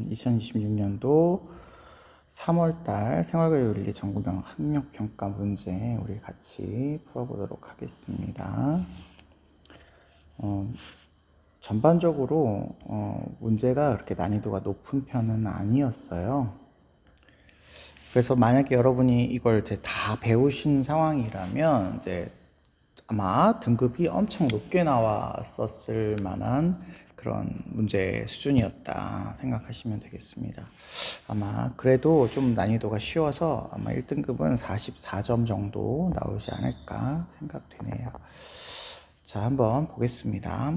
2026년도 3월달 생활과윤리 전국형 학력평가 문제 우리 같이 풀어보도록 하겠습니다. 전반적으로 문제가 그렇게 난이도가 높은 편은 아니었어요. 그래서 만약에 여러분이 이걸 이제 다 배우신 상황이라면 이제 아마 등급이 엄청 높게 나왔었을 만한 그런 문제 수준이었다 생각하시면 되겠습니다. 아마 그래도 좀 난이도가 쉬워서 아마 1등급은 44점 정도 나오지 않을까 생각되네요. 자, 한번 보겠습니다.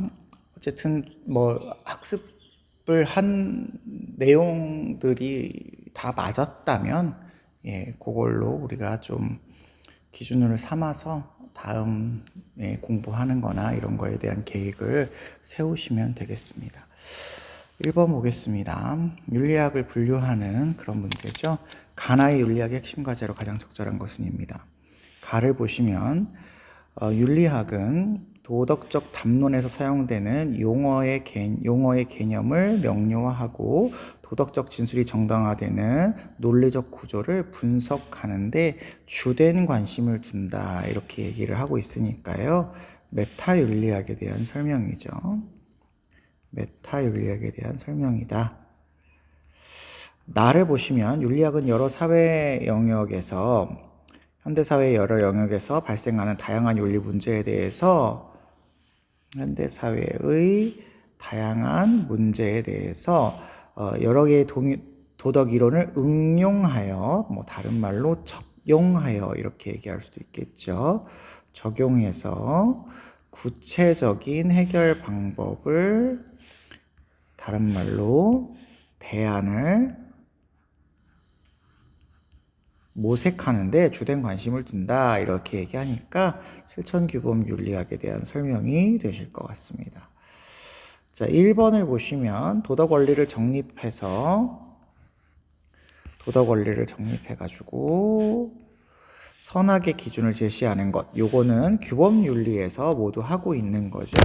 어쨌든 뭐 학습을 한 내용들이 다 맞았다면 그걸로 우리가 좀 기준으로 삼아서 다음 공부하는 거나 이런 거에 대한 계획을 세우시면 되겠습니다. 1번 보겠습니다. 윤리학을 분류하는 그런 문제죠. 가나의 윤리학의 핵심 과제로 가장 적절한 것은입니다. 가를 보시면 윤리학은 도덕적 담론에서 사용되는 용어의 개념을 명료화하고 도덕적 진술이 정당화되는 논리적 구조를 분석하는데 주된 관심을 둔다 이렇게 얘기를 하고 있으니까요. 메타윤리학에 대한 설명이죠. 메타윤리학에 대한 설명이다. 나를 보시면 윤리학은 여러 사회 영역에서 현대사회의 여러 영역에서 발생하는 다양한 윤리 문제에 대해서 현대사회의 다양한 문제에 대해서 여러 개의 도덕 이론을 응용하여 다른 말로 적용하여 이렇게 얘기할 수도 있겠죠. 적용해서 구체적인 해결 방법을 다른 말로 대안을 모색하는데 주된 관심을 둔다 이렇게 얘기하니까 실천규범 윤리학에 대한 설명이 되실 것 같습니다. 자, 1번을 보시면 도덕 원리를 정립해가지고 선악의 기준을 제시하는 것, 요거는 규범 윤리에서 모두 하고 있는 거죠.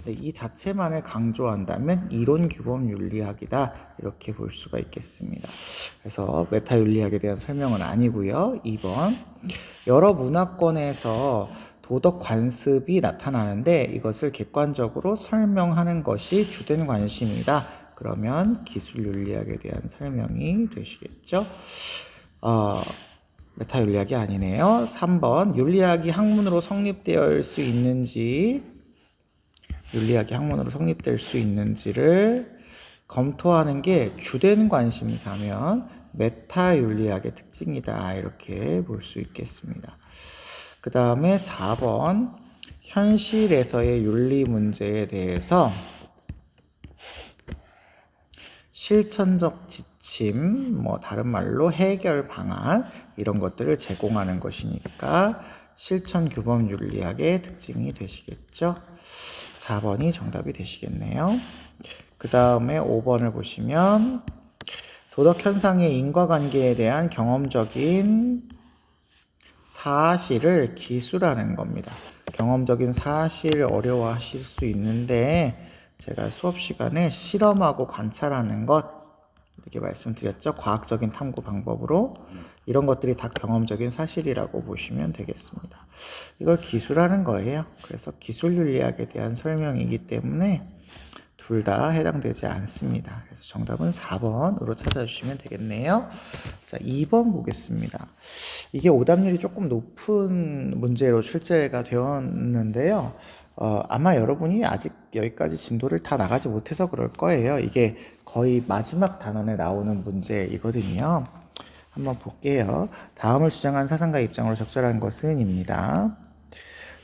이 자체만을 강조한다면 이론 규범 윤리학이다 이렇게 볼 수가 있겠습니다. 그래서 메타 윤리학에 대한 설명은 아니고요. 2번 여러 문화권에서 도덕 관습이 나타나는데 이것을 객관적으로 설명하는 것이 주된 관심이다. 그러면 기술 윤리학에 대한 설명이 되시겠죠. 메타 윤리학이 아니네요. 3번 윤리학이 학문으로 성립될 수 있는지 를 검토하는 게 주된 관심사면 메타 윤리학의 특징이다 이렇게 볼 수 있겠습니다. 그 다음에 4번 현실에서의 윤리 문제에 대해서 실천적 지침, 다른 말로 해결 방안 이런 것들을 제공하는 것이니까 실천 규범 윤리학의 특징이 되시겠죠. 4번이 정답이 되시겠네요. 그 다음에 5번을 보시면 도덕 현상의 인과관계에 대한 경험적인 사실을 기술하는 겁니다. 경험적인 사실을 어려워하실 수 있는데 제가 수업 시간에 실험하고 관찰하는 것 이렇게 말씀드렸죠. 과학적인 탐구 방법으로 이런 것들이 다 경험적인 사실이라고 보시면 되겠습니다. 이걸 기술하는 거예요. 그래서 기술 윤리학에 대한 설명이기 때문에 둘 다 해당되지 않습니다. 그래서 정답은 4번으로 찾아주시면 되겠네요. 자, 2번 보겠습니다. 이게 오답률이 조금 높은 문제로 출제가 되었는데요. 아마 여러분이 아직 여기까지 진도를 다 나가지 못해서 그럴 거예요. 이게 거의 마지막 단원에 나오는 문제이거든요. 한번 볼게요. 다음을 주장한 사상가의 입장으로 적절한 것은 입니다.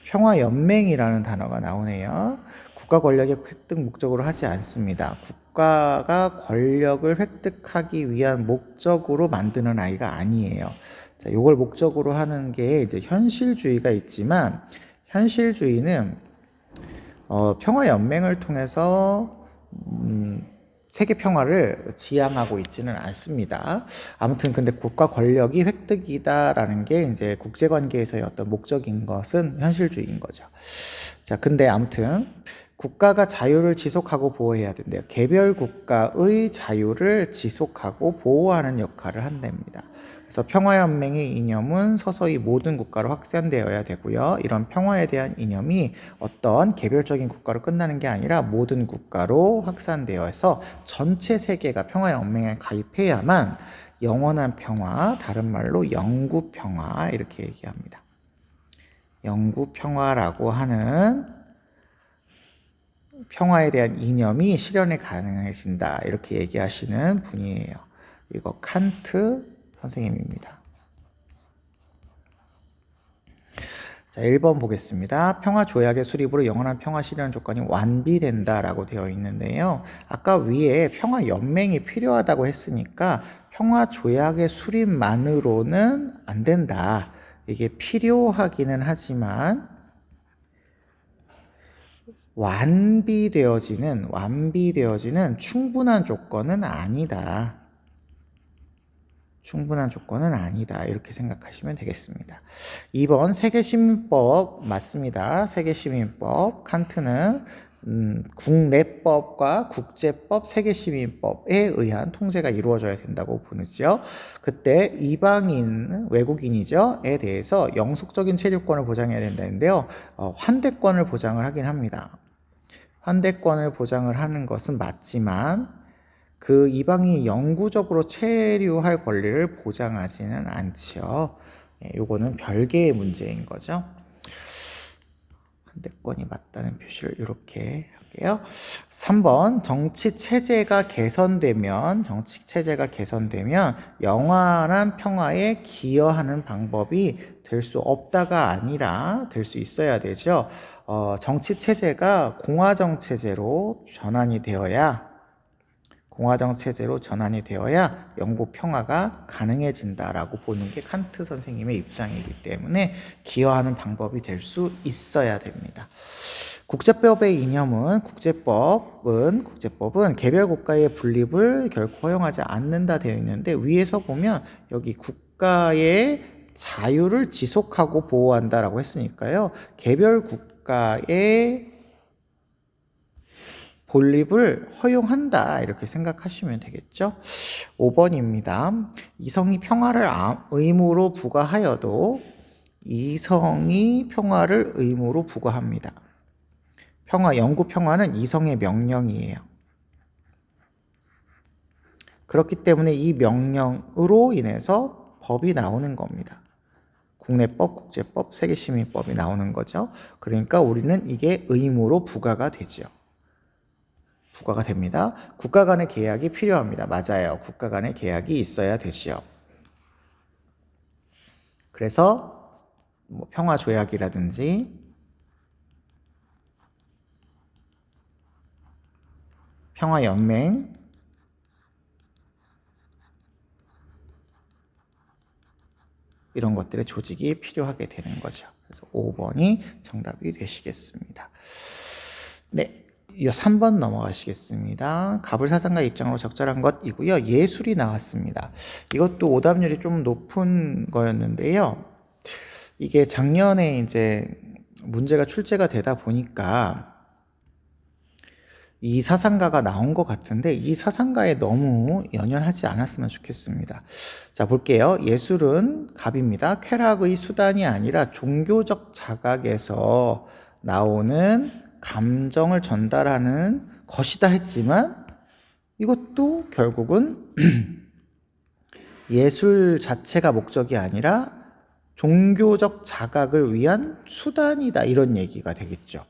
평화연맹이라는 단어가 나오네요. 국가 권력의 획득 목적으로 하지 않습니다. 국가가 권력을 획득하기 위한 목적으로 만드는 아이가 아니에요. 자, 요걸 목적으로 하는 게 이제 현실주의가 있지만 현실주의는 평화연맹을 통해서 세계 평화를 지향하고 있지는 않습니다. 아무튼 근데 국가 권력이 획득이다라는 게 이제 국제 관계에서의 어떤 목적인 것은 현실주의인 거죠. 자, 근데 아무튼 국가가 자유를 지속하고 보호해야 된대요. 개별 국가의 자유를 지속하고 보호하는 역할을 한답니다. 그래서 평화연맹의 이념은 서서히 모든 국가로 확산되어야 되고요. 이런 평화에 대한 이념이 어떤 개별적인 국가로 끝나는 게 아니라 모든 국가로 확산되어서 전체 세계가 평화연맹에 가입해야만 영원한 평화, 다른 말로 영구 평화 이렇게 얘기합니다. 영구 평화라고 하는 평화에 대한 이념이 실현이 가능해진다 이렇게 얘기하시는 분이에요. 이거 칸트 선생님입니다. 자, 1번 보겠습니다. 평화 조약의 수립으로 영원한 평화 실현 조건이 완비된다라고 되어 있는데요. 아까 위에 평화 연맹이 필요하다고 했으니까 평화 조약의 수립만으로는 안 된다. 이게 필요하기는 하지만 완비되어지는 충분한 조건은 아니다. 충분한 조건은 아니다. 이렇게 생각하시면 되겠습니다. 2번 세계시민법 맞습니다. 세계시민법 칸트는 국내법과 국제법, 세계시민법에 의한 통제가 이루어져야 된다고 보죠. 그때 이방인, 외국인이죠.에 대해서 영속적인 체류권을 보장해야 된다는데요. 환대권을 보장을 하긴 합니다. 환대권을 보장을 하는 것은 맞지만 그 이방인이 영구적으로 체류할 권리를 보장하지는 않지요. 요거는 별개의 문제인 거죠. 환대권이 맞다는 표시를 이렇게 할게요. 3번 정치 체제가 개선되면 영원한 평화에 기여하는 방법이 될 수 없다가 아니라 될 수 있어야 되죠. 정치 체제가 공화정 체제로 전환이 되어야 영구 평화가 가능해진다라고 보는 게 칸트 선생님의 입장이기 때문에 기여하는 방법이 될 수 있어야 됩니다. 국제법의 이념은 국제법은 개별 국가의 분립을 결코 허용하지 않는다 되어 있는데 위에서 보면 여기 국가의 자유를 지속하고 보호한다라고 했으니까요. 개별 국가의 본립을 허용한다 이렇게 생각하시면 되겠죠. 5번입니다. 이성이 평화를 의무로 부과하여도 이성이 평화를 의무로 부과합니다. 영구 평화는 이성의 명령이에요. 그렇기 때문에 이 명령으로 인해서 법이 나오는 겁니다. 국내법, 국제법, 세계시민법이 나오는 거죠. 그러니까 우리는 이게 의무로 부과가 되죠. 부과가 됩니다. 국가 간의 계약이 필요합니다. 맞아요. 국가 간의 계약이 있어야 되죠. 그래서 평화 조약이라든지 평화 연맹 이런 것들의 조직이 필요하게 되는 거죠. 그래서 5번이 정답이 되시겠습니다. 네. 3번 넘어가시겠습니다. 가불사상가의 입장으로 적절한 것이고요. 예술이 나왔습니다. 이것도 오답률이 좀 높은 거였는데요. 이게 작년에 이제 문제가 출제가 되다 보니까 이 사상가가 나온 것 같은데 이 사상가에 너무 연연하지 않았으면 좋겠습니다. 자, 볼게요. 예술은 갑입니다. 쾌락의 수단이 아니라 종교적 자각에서 나오는 감정을 전달하는 것이다 했지만 이것도 결국은 예술 자체가 목적이 아니라 종교적 자각을 위한 수단이다 이런 얘기가 되겠죠.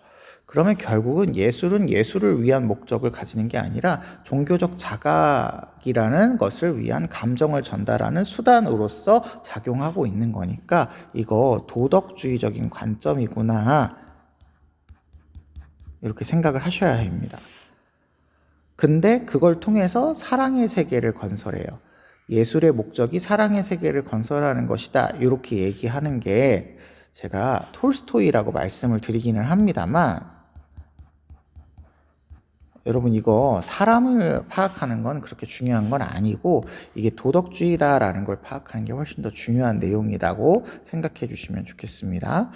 그러면 결국은 예술은 예술을 위한 목적을 가지는 게 아니라 종교적 자각이라는 것을 위한 감정을 전달하는 수단으로서 작용하고 있는 거니까 이거 도덕주의적인 관점이구나 이렇게 생각을 하셔야 합니다. 근데 그걸 통해서 사랑의 세계를 건설해요. 예술의 목적이 사랑의 세계를 건설하는 것이다. 이렇게 얘기하는 게 제가 톨스토이라고 말씀을 드리기는 합니다만 여러분 이거 사람을 파악하는 건 그렇게 중요한 건 아니고 이게 도덕주의다라는 걸 파악하는 게 훨씬 더 중요한 내용이라고 생각해 주시면 좋겠습니다.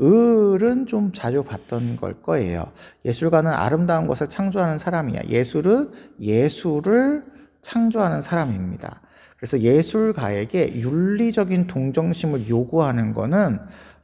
을은 좀 자주 봤던 걸 거예요. 예술가는 아름다운 것을 창조하는 사람이야. 예술은 예술을 창조하는 사람입니다. 그래서 예술가에게 윤리적인 동정심을 요구하는 거는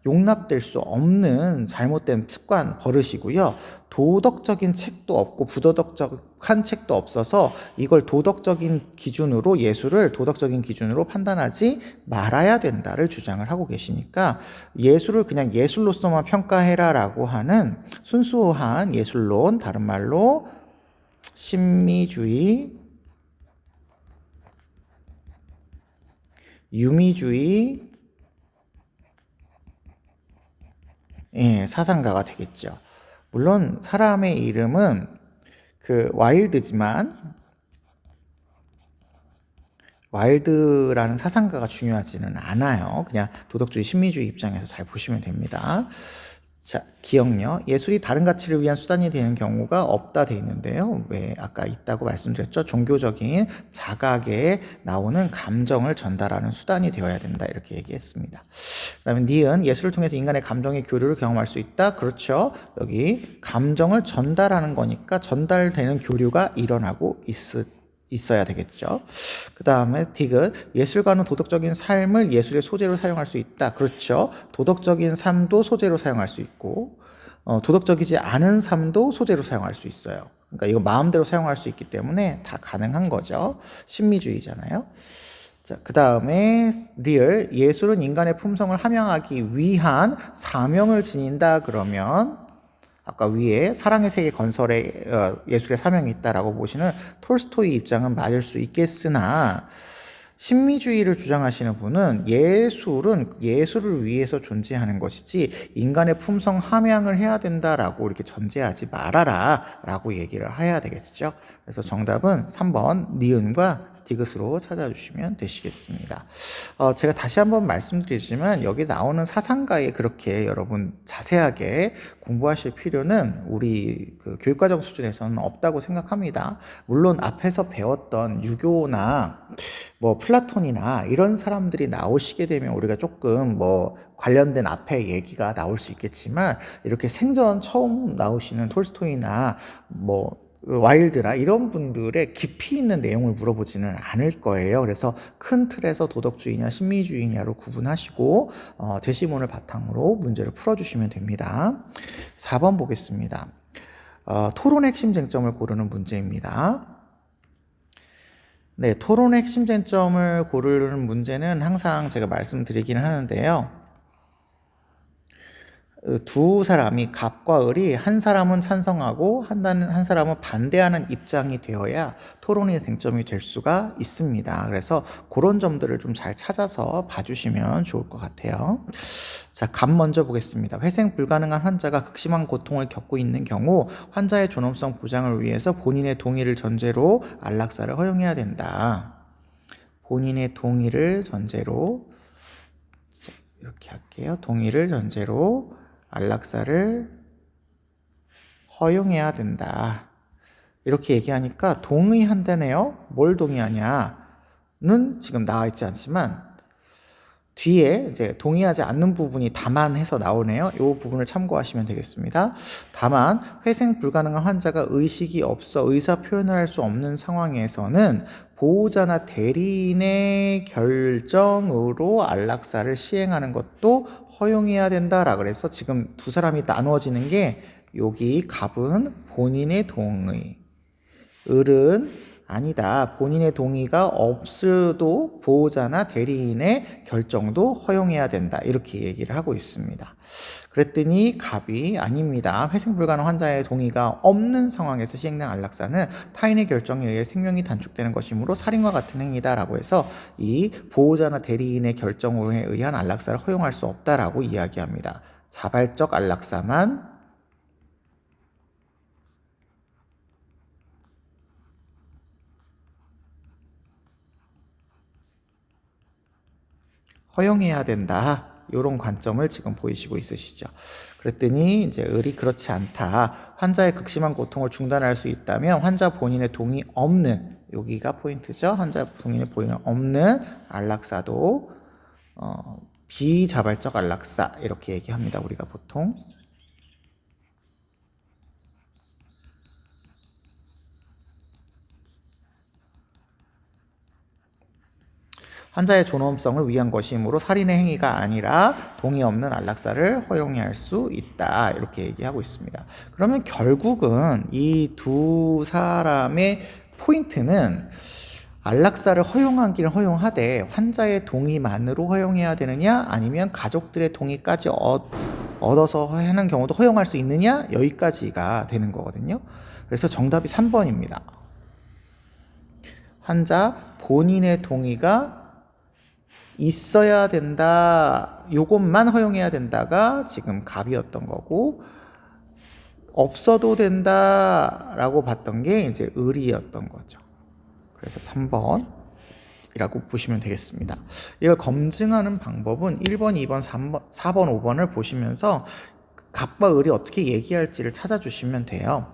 용납될 수 없는 잘못된 습관, 버릇이고요. 도덕적인 책도 없고 부도덕한 책도 없어서 이걸 도덕적인 기준으로 예술을 도덕적인 기준으로 판단하지 말아야 된다를 주장을 하고 계시니까 예술을 그냥 예술로서만 평가해라라고 하는 순수한 예술론, 다른 말로 신미주의, 유미주의 사상가가 되겠죠. 물론 사람의 이름은 와일드라는 사상가가 중요하지는 않아요. 그냥 도덕주의, 신미주의 입장에서 잘 보시면 됩니다. 자, 기억력. 예술이 다른 가치를 위한 수단이 되는 경우가 없다 돼 있는데요. 왜 아까 있다고 말씀드렸죠. 종교적인 자각에 나오는 감정을 전달하는 수단이 되어야 된다. 이렇게 얘기했습니다. 그다음에 니은 예술을 통해서 인간의 감정의 교류를 경험할 수 있다. 그렇죠. 여기 감정을 전달하는 거니까 전달되는 교류가 일어나고 있어야 되겠죠. 그 다음에 디귿 예술가는 도덕적인 삶을 예술의 소재로 사용할 수 있다. 그렇죠. 도덕적인 삶도 소재로 사용할 수 있고 도덕적이지 않은 삶도 소재로 사용할 수 있어요. 그러니까 이거 마음대로 사용할 수 있기 때문에 다 가능한 거죠. 신미주의잖아요. 자, 그 다음에 리을 예술은 인간의 품성을 함양하기 위한 사명을 지닌다. 그러면 아까 위에 사랑의 세계 건설에 예술의 사명이 있다라고 보시는 톨스토이 입장은 맞을 수 있겠으나 신미주의를 주장하시는 분은 예술은 예술을 위해서 존재하는 것이지 인간의 품성 함양을 해야 된다라고 이렇게 전제하지 말아라 라고 얘기를 해야 되겠죠. 그래서 정답은 3번 니은과 디귿으로 찾아주시면 되시겠습니다. 제가 다시 한번 말씀드리지만 여기 나오는 사상가에 그렇게 여러분 자세하게 공부하실 필요는 우리 교육과정 수준에서는 없다고 생각합니다. 물론 앞에서 배웠던 유교나 뭐 플라톤이나 이런 사람들이 나오시게 되면 우리가 조금 뭐 관련된 앞에 얘기가 나올 수 있겠지만 이렇게 생전 처음 나오시는 톨스토이나 뭐 와일드나 이런 분들의 깊이 있는 내용을 물어보지는 않을 거예요. 그래서 큰 틀에서 도덕주의냐 신미주의냐로 구분하시고 제시문을 바탕으로 문제를 풀어주시면 됩니다. 4번 보겠습니다. 토론의 핵심 쟁점을 고르는 문제입니다. 네, 토론의 핵심 쟁점을 고르는 문제는 항상 제가 말씀드리긴 하는데요. 두 사람이 갑과 을이 한 사람은 찬성하고 한 사람은 반대하는 입장이 되어야 토론의 쟁점이 될 수가 있습니다. 그래서 그런 점들을 좀 잘 찾아서 봐주시면 좋을 것 같아요. 자, 갑 먼저 보겠습니다. 회생 불가능한 환자가 극심한 고통을 겪고 있는 경우 환자의 존엄성 보장을 위해서 본인의 동의를 전제로 안락사를 허용해야 된다. 본인의 동의를 전제로 이렇게 할게요. 동의를 전제로 안락사를 허용해야 된다. 이렇게 얘기하니까 동의한다네요. 뭘 동의하냐는 지금 나와 있지 않지만 뒤에 이제 동의하지 않는 부분이 다만해서 나오네요. 이 부분을 참고하시면 되겠습니다. 다만 회생 불가능한 환자가 의식이 없어 의사 표현을 할 수 없는 상황에서는 보호자나 대리인의 결정으로 안락사를 시행하는 것도 허용해야 된다라 그래서 지금 두 사람이 나누어지는 게 여기 갑은 본인의 동의, 을은 아니다. 본인의 동의가 없어도 보호자나 대리인의 결정도 허용해야 된다. 이렇게 얘기를 하고 있습니다. 그랬더니 갑이 아닙니다. 회생 불가능 환자의 동의가 없는 상황에서 시행된 안락사는 타인의 결정에 의해 생명이 단축되는 것이므로 살인과 같은 행위다라고 해서 이 보호자나 대리인의 결정에 의한 안락사를 허용할 수 없다라고 이야기합니다. 자발적 안락사만 허용해야 된다. 이런 관점을 지금 보이시고 있으시죠. 그랬더니 이제 을이 그렇지 않다. 환자의 극심한 고통을 중단할 수 있다면 환자 본인의 동의 없는, 여기가 포인트죠. 환자 본인의 동의 없는 안락사도 비자발적 안락사 이렇게 얘기합니다. 우리가 보통. 환자의 존엄성을 위한 것이므로 살인의 행위가 아니라 동의 없는 안락사를 허용할 수 있다. 이렇게 얘기하고 있습니다. 그러면 결국은 이 두 사람의 포인트는 안락사를 허용하기는 허용하되 환자의 동의만으로 허용해야 되느냐 아니면 가족들의 동의까지 얻어서 하는 경우도 허용할 수 있느냐 여기까지가 되는 거거든요. 그래서 정답이 3번입니다. 환자 본인의 동의가 있어야 된다, 요것만 허용해야 된다가 지금 갑이었던 거고, 없어도 된다라고 봤던 게 이제 을이었던 거죠. 그래서 3번이라고 보시면 되겠습니다. 이걸 검증하는 방법은 1번, 2번, 3번, 4번, 5번을 보시면서 갑과 을이 어떻게 얘기할지를 찾아주시면 돼요.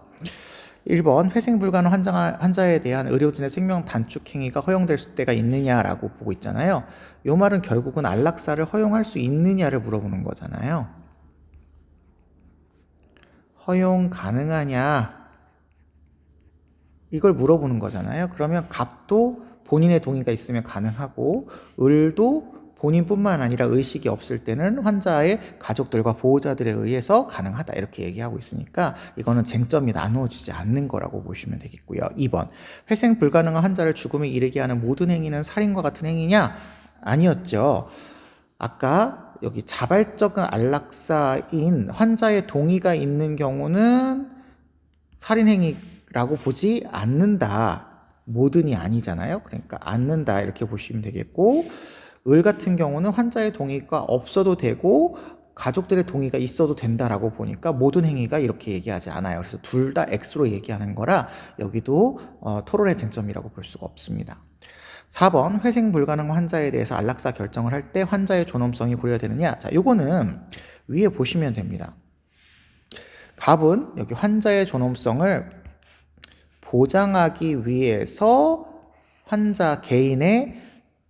1번 회생 불가능 환자에 대한 의료진의 생명 단축 행위가 허용될 때가 있느냐라고 보고 있잖아요. 이 말은 결국은 안락사를 허용할 수 있느냐를 물어보는 거잖아요. 허용 가능하냐 이걸 물어보는 거잖아요. 그러면 갑도 본인의 동의가 있으면 가능하고 을도 본인뿐만 아니라 의식이 없을 때는 환자의 가족들과 보호자들에 의해서 가능하다 이렇게 얘기하고 있으니까 이거는 쟁점이 나누어지지 않는 거라고 보시면 되겠고요. 2번 회생 불가능한 환자를 죽음에 이르게 하는 모든 행위는 살인과 같은 행위냐? 아니었죠. 아까 여기 자발적 안락사인 환자의 동의가 있는 경우는 살인행위라고 보지 않는다. 모든이 아니잖아요. 그러니까 않는다 이렇게 보시면 되겠고, 을 같은 경우는 환자의 동의가 없어도 되고 가족들의 동의가 있어도 된다라고 보니까 모든 행위가 이렇게 얘기하지 않아요. 그래서 둘 다 X로 얘기하는 거라 여기도 토론의 쟁점이라고 볼 수가 없습니다. 4번 회생 불가능 환자에 대해서 안락사 결정을 할 때 환자의 존엄성이 고려되느냐? 자, 요거는 위에 보시면 됩니다. 갑은 여기 환자의 존엄성을 보장하기 위해서 환자 개인의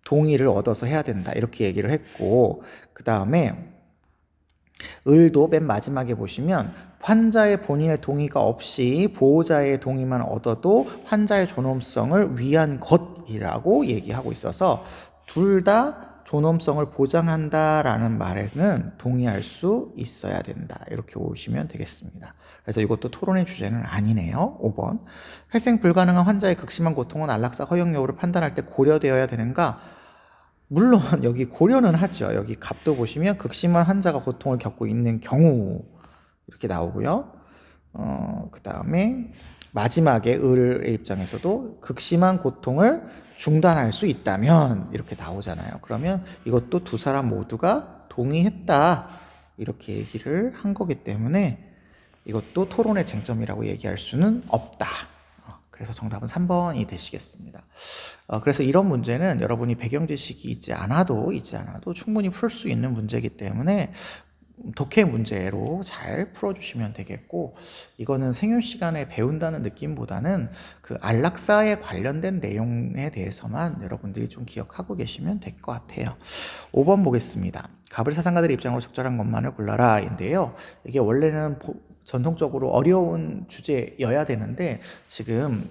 동의를 얻어서 해야 된다 이렇게 얘기를 했고, 그 다음에 을도 맨 마지막에 보시면 환자의 본인의 동의가 없이 보호자의 동의만 얻어도 환자의 존엄성을 위한 것이라고 얘기하고 있어서 둘 다 존엄성을 보장한다라는 말에는 동의할 수 있어야 된다 이렇게 보시면 되겠습니다. 그래서 이것도 토론의 주제는 아니네요. 5번 회생 불가능한 환자의 극심한 고통은 안락사 허용 여부를 판단할 때 고려되어야 되는가? 물론 여기 고려는 하죠. 여기 갑도 보시면 극심한 환자가 고통을 겪고 있는 경우 이렇게 나오고요. 그 다음에 마지막에 을의 입장에서도 극심한 고통을 중단할 수 있다면 이렇게 나오잖아요. 그러면 이것도 두 사람 모두가 동의했다 이렇게 얘기를 한 거기 때문에 이것도 토론의 쟁점이라고 얘기할 수는 없다. 그래서 정답은 3번이 되시겠습니다. 그래서 이런 문제는 여러분이 배경 지식이 있지 않아도 충분히 풀 수 있는 문제이기 때문에 독해 문제로 잘 풀어주시면 되겠고, 이거는 생일 시간에 배운다는 느낌보다는 그 안락사에 관련된 내용에 대해서만 여러분들이 좀 기억하고 계시면 될 것 같아요. 5번 보겠습니다. 갑을 사상가들의 입장으로 적절한 것만을 골라라 인데요. 이게 원래는 전통적으로 어려운 주제여야 되는데 지금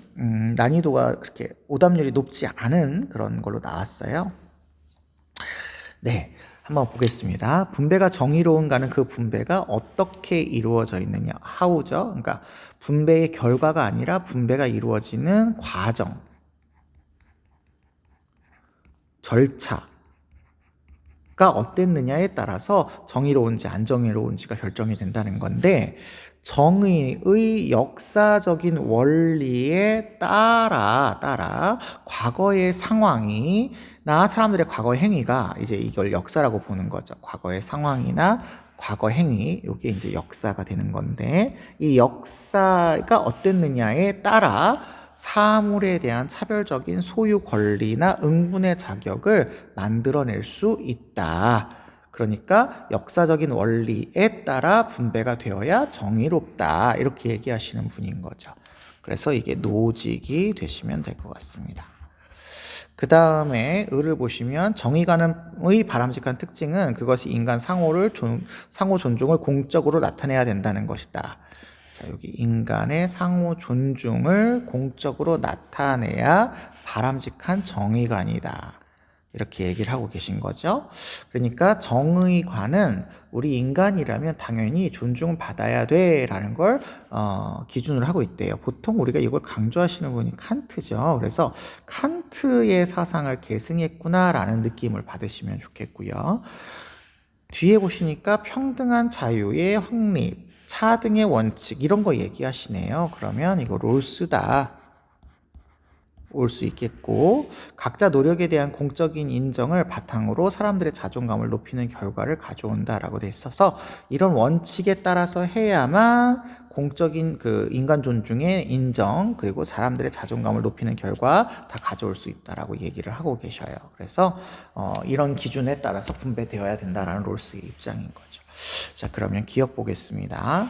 난이도가 그렇게 오답률이 높지 않은 그런 걸로 나왔어요. 네, 한번 보겠습니다. 분배가 정의로운가는 그 분배가 어떻게 이루어져 있느냐, how죠. 그러니까 분배의 결과가 아니라 분배가 이루어지는 과정, 절차가 어땠느냐에 따라서 정의로운지 안 정의로운지가 결정이 된다는 건데, 정의의 역사적인 원리에 따라 과거의 상황이나 사람들의 과거 행위가 이제 이걸 역사라고 보는 거죠. 과거의 상황이나 과거 행위, 이게 이제 역사가 되는 건데, 이 역사가 어땠느냐에 따라 사물에 대한 차별적인 소유 권리나 응분의 자격을 만들어낼 수 있다. 그러니까 역사적인 원리에 따라 분배가 되어야 정의롭다. 이렇게 얘기하시는 분인 거죠. 그래서 이게 노직이 되시면 될 것 같습니다. 그 다음에 을을 보시면 정의관의 바람직한 특징은 그것이 인간 상호 존중을 공적으로 나타내야 된다는 것이다. 자, 여기 인간의 상호 존중을 공적으로 나타내야 바람직한 정의관이다. 이렇게 얘기를 하고 계신 거죠. 그러니까 정의관은 우리 인간이라면 당연히 존중받아야 돼 라는 걸 기준으로 하고 있대요. 보통 우리가 이걸 강조하시는 분이 칸트죠. 그래서 칸트의 사상을 계승했구나 라는 느낌을 받으시면 좋겠고요. 뒤에 보시니까 평등한 자유의 확립, 차등의 원칙 이런 거 얘기하시네요. 그러면 이거 롤스다. 올 수 있겠고, 각자 노력에 대한 공적인 인정을 바탕으로 사람들의 자존감을 높이는 결과를 가져온다라고 돼 있어서 이런 원칙에 따라서 해야만 공적인 그 인간 존중의 인정 그리고 사람들의 자존감을 높이는 결과 다 가져올 수 있다라고 얘기를 하고 계셔요. 그래서 이런 기준에 따라서 분배되어야 된다라는 롤스의 입장인 거죠. 자, 그러면 기억 보겠습니다.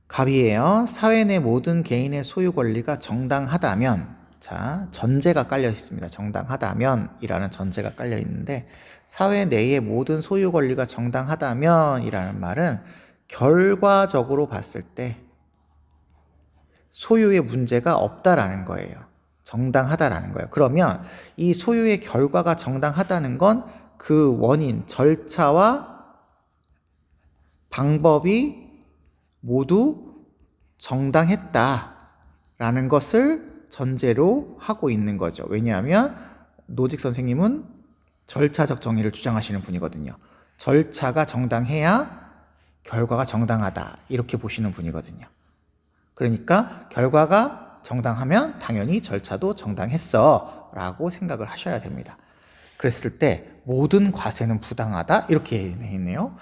갑이에요. 사회 내 모든 개인의 소유 권리가 정당하다면, 자, 전제가 깔려 있습니다. 정당하다면 이라는 전제가 깔려 있는데, 사회 내의 모든 소유 권리가 정당하다면 이라는 말은 결과적으로 봤을 때 소유의 문제가 없다라는 거예요. 정당하다라는 거예요. 그러면 이 소유의 결과가 정당하다는 건 그 원인, 절차와 방법이 모두 정당했다라는 것을 전제로 하고 있는 거죠. 왜냐하면 노직 선생님은 절차적 정의를 주장하시는 분이거든요. 절차가 정당해야 결과가 정당하다 이렇게 보시는 분이거든요. 그러니까 결과가 정당하면 당연히 절차도 정당했어 라고 생각을 하셔야 됩니다. 그랬을 때 모든 과세는 부당하다 이렇게 있네요.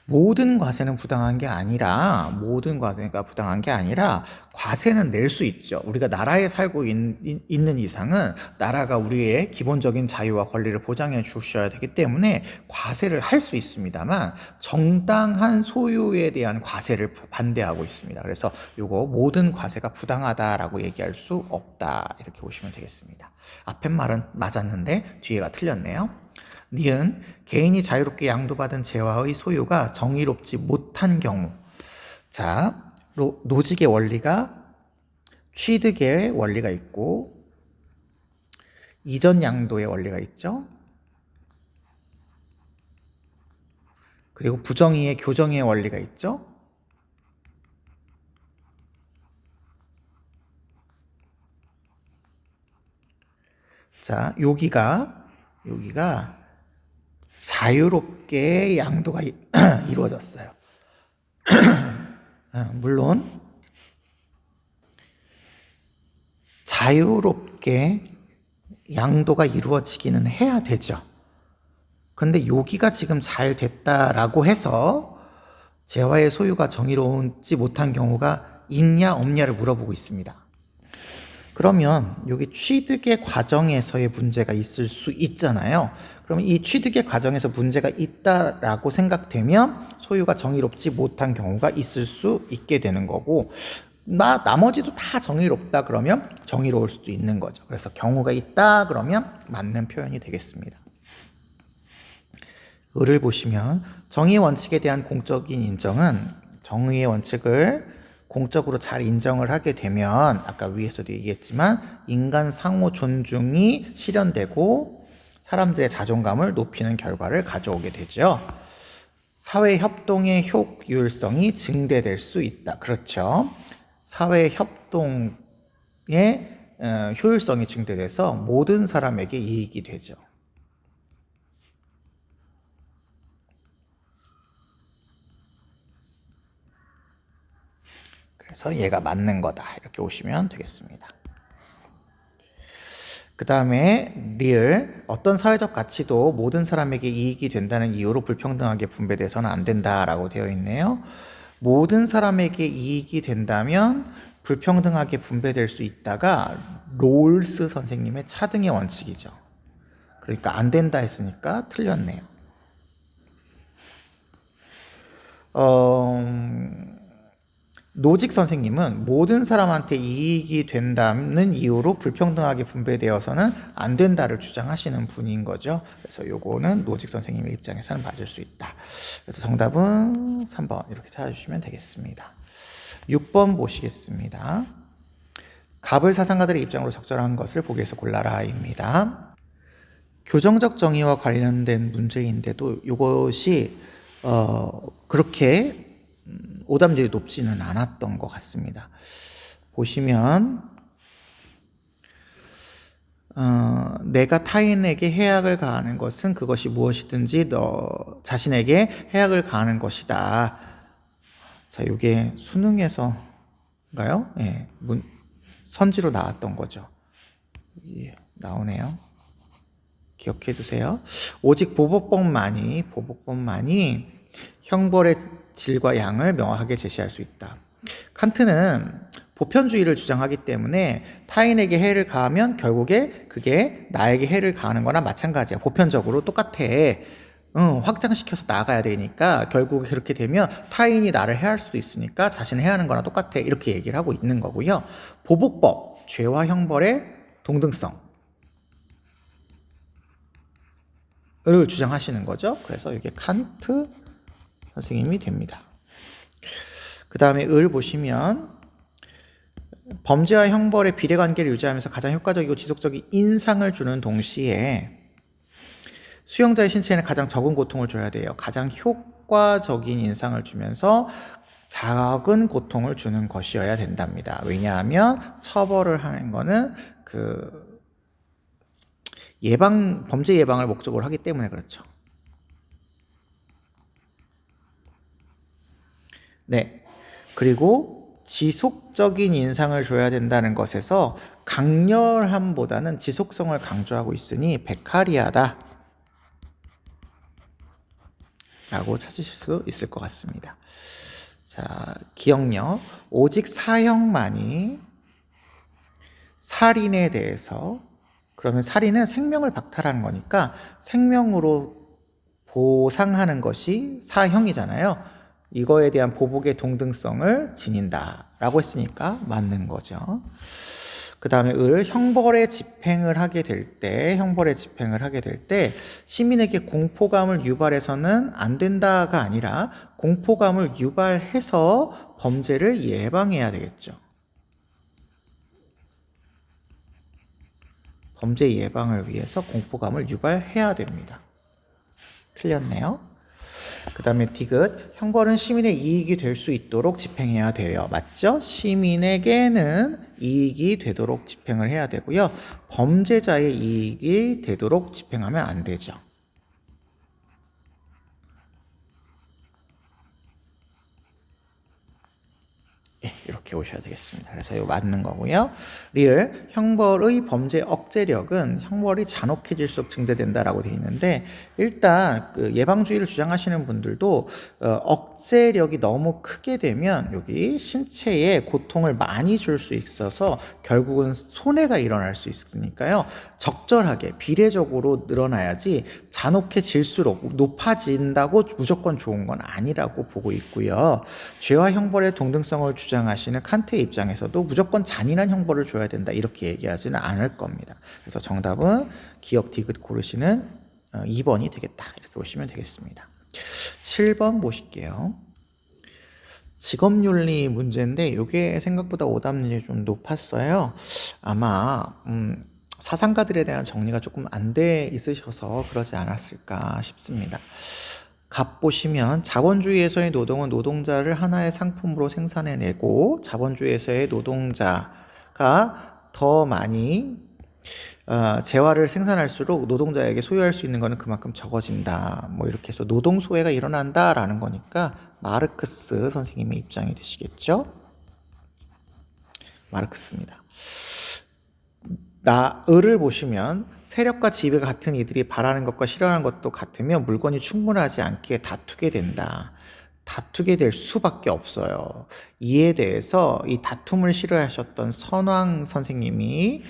모든 과세는 부당한 게 아니라 모든 과세가 부당한 게 아니라 과세는 낼 수 있죠. 우리가 나라에 살고 있는 이상은 나라가 우리의 기본적인 자유와 권리를 보장해 주셔야 되기 때문에 과세를 할 수 있습니다만 정당한 소유에 대한 과세를 반대하고 있습니다. 그래서 이거 모든 과세가 부당하다라고 얘기할 수 없다 이렇게 보시면 되겠습니다. 앞에 말은 맞았는데 뒤에가 틀렸네요. 니은 개인이 자유롭게 양도받은 재화의 소유가 정의롭지 못한 경우. 자, 노직의 원리가 취득의 원리가 있고 이전 양도의 원리가 있죠. 그리고 부정의의 교정의 원리가 있죠. 자, 여기가 자유롭게 양도가 이루어졌어요. 물론 자유롭게 양도가 이루어지기는 해야 되죠. 근데 여기가 지금 잘 됐다라고 해서 재화의 소유가 정의롭지 못한 경우가 있냐 없냐를 물어보고 있습니다. 그러면 여기 취득의 과정에서의 문제가 있을 수 있잖아요. 그러면 이 취득의 과정에서 문제가 있다라고 생각되면 소유가 정의롭지 못한 경우가 있을 수 있게 되는 거고, 나머지도 다 정의롭다 그러면 정의로울 수도 있는 거죠. 그래서 경우가 있다 그러면 맞는 표현이 되겠습니다. 을을 보시면 정의 원칙에 대한 공적인 인정은 정의의 원칙을 공적으로 잘 인정을 하게 되면 아까 위에서도 얘기했지만 인간 상호 존중이 실현되고 사람들의 자존감을 높이는 결과를 가져오게 되죠. 사회 협동의 효율성이 증대될 수 있다. 그렇죠. 사회 협동의 효율성이 증대돼서 모든 사람에게 이익이 되죠. 그래서 얘가 맞는 거다 이렇게 오시면 되겠습니다. 그 다음에 리을 어떤 사회적 가치도 모든 사람에게 이익이 된다는 이유로 불평등하게 분배돼서는 안 된다라고 되어 있네요. 모든 사람에게 이익이 된다면 불평등하게 분배될 수 있다가 롤스 선생님의 차등의 원칙이죠. 그러니까 안 된다 했으니까 틀렸네요. 노직 선생님은 모든 사람한테 이익이 된다는 이유로 불평등하게 분배되어서는 안 된다를 주장하시는 분인 거죠. 그래서 요거는 노직 선생님의 입장에서는 맞을 수 있다. 그래서 정답은 3번 이렇게 찾아주시면 되겠습니다. 6번 보시겠습니다. 갑을 사상가들의 입장으로 적절한 것을 보기에서 골라라입니다. 교정적 정의와 관련된 문제인데도 이것이 그렇게 오답률이 높지는 않았던 것 같습니다. 보시면 내가 타인에게 해악을 가하는 것은 그것이 무엇이든지 너 자신에게 해악을 가하는 것이다. 자, 이게 수능에서인가요? 예, 선지로 나왔던 거죠. 예, 나오네요. 기억해 두세요. 오직 보복법만이 형벌의 질과 양을 명확하게 제시할 수 있다. 칸트는 보편주의를 주장하기 때문에 타인에게 해를 가하면 결국에 그게 나에게 해를 가하는 거나 마찬가지야. 보편적으로 똑같아. 확장시켜서 나가야 되니까 결국 그렇게 되면 타인이 나를 해할 수도 있으니까 자신을 해하는 거나 똑같아. 이렇게 얘기를 하고 있는 거고요. 보복법, 죄와 형벌의 동등성 을 주장하시는 거죠. 그래서 이게 칸트 선생님이 됩니다. 그 다음에 을 보시면 범죄와 형벌의 비례관계를 유지하면서 가장 효과적이고 지속적인 인상을 주는 동시에 수용자의 신체에는 가장 적은 고통을 줘야 돼요. 가장 효과적인 인상을 주면서 작은 고통을 주는 것이어야 된답니다. 왜냐하면 처벌을 하는 거는 범죄 예방을 목적으로 하기 때문에 그렇죠. 네. 그리고 지속적인 인상을 줘야 된다는 것에서 강렬함보다는 지속성을 강조하고 있으니 베카리아다 라고 찾으실 수 있을 것 같습니다. 자, 기억력. 오직 사형만이 살인에 대해서, 그러면 살인은 생명을 박탈하는 거니까 생명으로 보상하는 것이 사형이잖아요. 이거에 대한 보복의 동등성을 지닌다라고 했으니까 맞는 거죠. 그 다음에 형벌의 집행을 하게 될 때 시민에게 공포감을 유발해서는 안 된다가 아니라 공포감을 유발해서 범죄를 예방해야 되겠죠. 범죄 예방을 위해서 공포감을 유발해야 됩니다. 틀렸네요. 그 다음에 디귿, 형벌은 시민의 이익이 될 수 있도록 집행해야 돼요. 맞죠? 시민에게는 이익이 되도록 집행을 해야 되고요. 범죄자의 이익이 되도록 집행하면 안 되죠. 예, 이렇게 오셔야 되겠습니다. 그래서 이거 맞는 거고요. 리을, 형벌의 범죄 억제력은 형벌이 잔혹해질수록 증대된다라고 되어 있는데 일단 예방주의를 주장하시는 분들도 억제력이 너무 크게 되면 여기 신체에 고통을 많이 줄 수 있어서 결국은 손해가 일어날 수 있으니까요. 적절하게 비례적으로 늘어나야지 잔혹해질수록 높아진다고 무조건 좋은 건 아니라고 보고 있고요. 죄와 형벌의 동등성을 주장하시는 칸트의 입장에서도 무조건 잔인한 형벌을 줘야 된다 이렇게 얘기하지는 않을 겁니다. 그래서 정답은 기억 디귿 고르시는 2번이 되겠다 이렇게 보시면 되겠습니다. 7번 보실게요. 직업윤리 문제인데 이게 생각보다 오답률이 좀 높았어요. 아마 사상가들에 대한 정리가 조금 안 돼 있으셔서 그러지 않았을까 싶습니다. 갑 보시면 자본주의에서의 노동은 노동자를 하나의 상품으로 생산해내고 자본주의에서의 노동자가 더 많이 재화를 생산할수록 노동자에게 소유할 수 있는 것은 그만큼 적어진다. 뭐 이렇게 해서 노동 소외가 일어난다라는 거니까 마르크스 선생님의 입장이 되시겠죠? 마르크스입니다. 을을 보시면 세력과 지위가 같은 이들이 바라는 것과 싫어하는 것도 같으면 물건이 충분하지 않기에 다투게 된다. 다투게 될 수밖에 없어요. 이에 대해서 이 다툼을 싫어하셨던 선왕 선생님이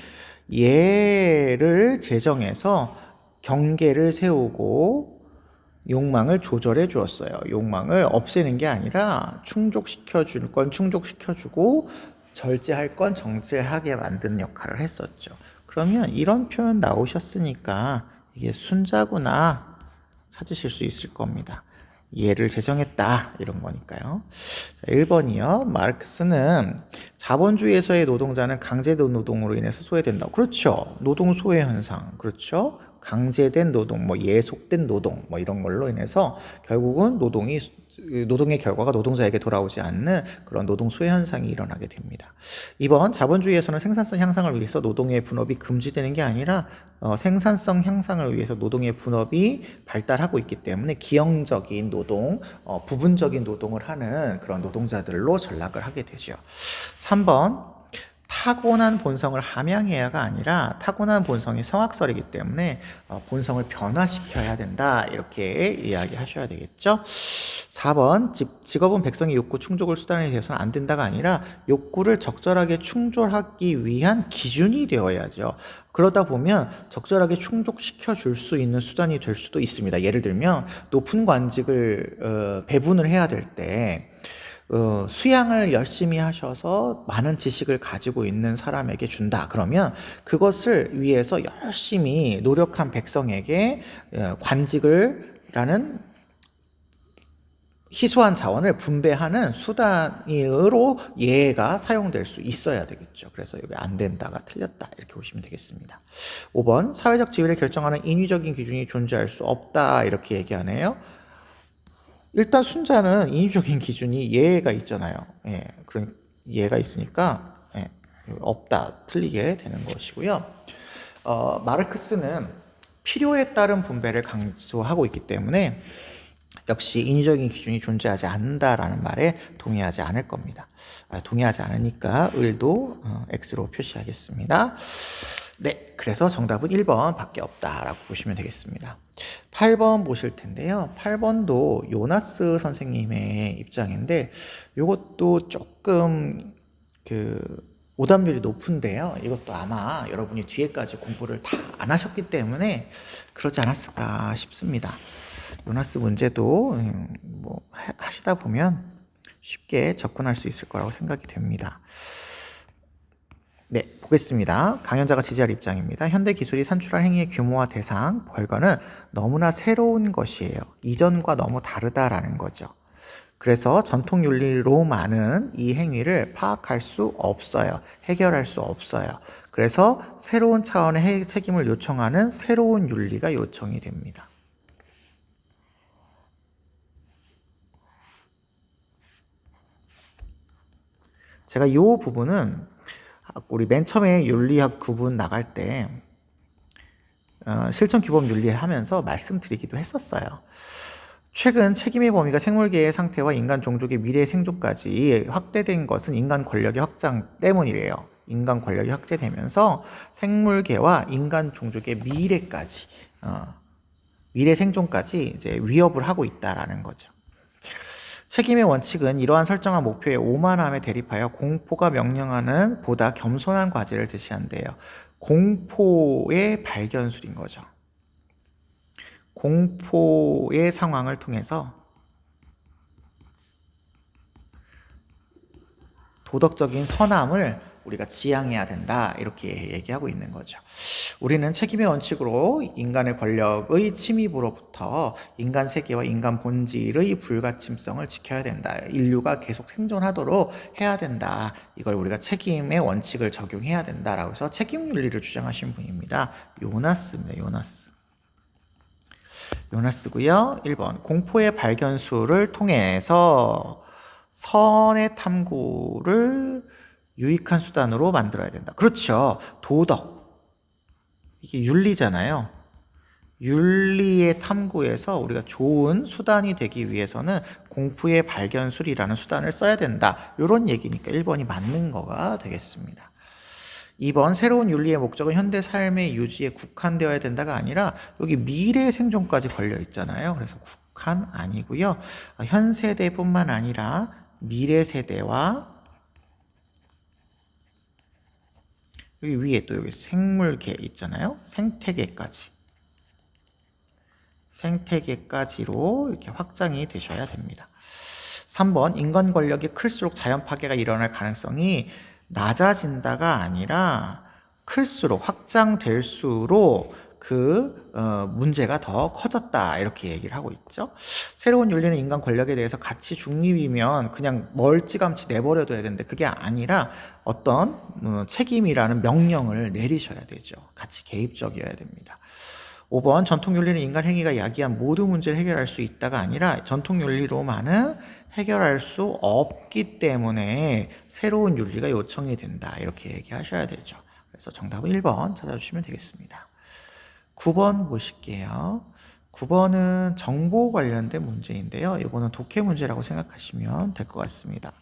예를 제정해서 경계를 세우고 욕망을 조절해 주었어요. 욕망을 없애는 게 아니라 충족시켜 줄 건 충족시켜 주고 절제할 건 정제하게 만드는 역할을 했었죠. 그러면 이런 표현 나오셨으니까 이게 순자구나 찾으실 수 있을 겁니다. 예를 제정했다 이런 거니까요. 자, 1번이요. 마르크스는 자본주의에서의 노동자는 강제 노동으로 인해서 소외된다. 그렇죠. 노동 소외 현상. 그렇죠. 강제된 노동, 뭐 예속된 노동, 뭐 이런 걸로 인해서 결국은 노동의 결과가 노동자에게 돌아오지 않는 그런 노동 소외 현상이 일어나게 됩니다. 2번, 자본주의에서는 생산성 향상을 위해서 노동의 분업이 금지되는 게 아니라 생산성 향상을 위해서 노동의 분업이 발달하고 있기 때문에 기형적인 노동, 부분적인 노동을 하는 그런 노동자들로 전락을 하게 되죠. 3번, 타고난 본성을 함양해야가 아니라 타고난 본성이 성악설이기 때문에 본성을 변화시켜야 된다 이렇게 이야기하셔야 되겠죠. 4번 직업은 백성의 욕구 충족을 수단이 되어서는 안 된다가 아니라 욕구를 적절하게 충족하기 위한 기준이 되어야죠. 그러다 보면 적절하게 충족시켜 줄 수 있는 수단이 될 수도 있습니다. 예를 들면 높은 관직을 배분을 해야 될때 수양을 열심히 하셔서 많은 지식을 가지고 있는 사람에게 준다. 그러면 그것을 위해서 열심히 노력한 백성에게 관직을 희소한 자원을 분배하는 수단으로 예가 사용될 수 있어야 되겠죠. 그래서 여기 안 된다가 틀렸다 이렇게 보시면 되겠습니다. 5번 사회적 지위를 결정하는 인위적인 기준이 존재할 수 없다 이렇게 얘기하네요. 일단 순자는 인위적인 기준이 예가 있잖아요. 예, 그런 예가 있으니까 없다, 틀리게 되는 것이고요. 마르크스는 필요에 따른 분배를 강조하고 있기 때문에 역시 인위적인 기준이 존재하지 않는다라는 말에 동의하지 않을 겁니다. 동의하지 않으니까 을도 X로 표시하겠습니다. 네, 그래서 정답은 1번 밖에 없다라고 보시면 되겠습니다. 8번 보실 텐데요. 8번도 요나스 선생님의 입장인데 이것도 조금 오답률이 높은데요. 이것도 아마 여러분이 뒤에까지 공부를 다 안 하셨기 때문에 그러지 않았을까 싶습니다. 요나스 문제도 뭐 하시다 보면 쉽게 접근할 수 있을 거라고 생각이 됩니다. 네, 보겠습니다. 강연자가 지지할 입장입니다. 현대 기술이 산출할 행위의 규모와 대상, 결과는 너무나 새로운 것이에요. 이전과 너무 다르다라는 거죠. 그래서 전통 윤리로만은 이 행위를 파악할 수 없어요. 해결할 수 없어요. 그래서 새로운 차원의 책임을 요청하는 새로운 윤리가 요청이 됩니다. 제가 이 부분은 우리 맨 처음에 윤리학 구분 나갈 때 실천 규범 윤리 하면서 말씀드리기도 했었어요. 최근 책임의 범위가 생물계의 상태와 인간 종족의 미래 생존까지 확대된 것은 인간 권력의 확장 때문이래요. 인간 권력이 확대되면서 생물계와 인간 종족의 미래까지 미래 생존까지 이제 위협을 하고 있다라는 거죠. 책임의 원칙은 이러한 설정한 목표의 오만함에 대립하여 공포가 명령하는 보다 겸손한 과제를 제시한대요. 공포의 발견술인 거죠. 공포의 상황을 통해서 도덕적인 선함을 우리가 지향해야 된다 이렇게 얘기하고 있는 거죠. 우리는 책임의 원칙으로 인간의 권력의 침입으로부터 인간 세계와 인간 본질의 불가침성을 지켜야 된다. 인류가 계속 생존하도록 해야 된다. 이걸 우리가 책임의 원칙을 적용해야 된다라고 해서 책임윤리를 주장하신 분입니다. 요나스입니다. 요나스고요. 1번 공포의 발견수를 통해서 선의 탐구를 유익한 수단으로 만들어야 된다. 그렇죠. 도덕. 이게 윤리잖아요. 윤리의 탐구에서 우리가 좋은 수단이 되기 위해서는 공포의 발견술이라는 수단을 써야 된다. 이런 얘기니까 1번이 맞는 거가 되겠습니다. 2번 새로운 윤리의 목적은 현대 삶의 유지에 국한되어야 된다가 아니라 여기 미래 생존까지 걸려 있잖아요. 그래서 국한 아니고요. 현 세대뿐만 아니라 미래 세대와 여기 위에 또 여기 생물계 있잖아요. 생태계까지. 생태계까지로 이렇게 확장이 되셔야 됩니다. 3번 인간 권력이 클수록 자연 파괴가 일어날 가능성이 낮아진다가 아니라 클수록 확장될수록 문제가 더 커졌다 이렇게 얘기를 하고 있죠. 새로운 윤리는 인간 권력에 대해서 같이 중립이면 그냥 멀찌감치 내버려둬야 되는데 그게 아니라 어떤 책임이라는 명령을 내리셔야 되죠. 같이 개입적이어야 됩니다. 5번 전통 윤리는 인간 행위가 야기한 모든 문제를 해결할 수 있다가 아니라 전통 윤리로만은 해결할 수 없기 때문에 새로운 윤리가 요청이 된다 이렇게 얘기하셔야 되죠. 그래서 정답은 1번 찾아주시면 되겠습니다. 9번 보실게요. 9번은 정보 관련된 문제인데요. 이거는 독해 문제라고 생각하시면 될 것 같습니다.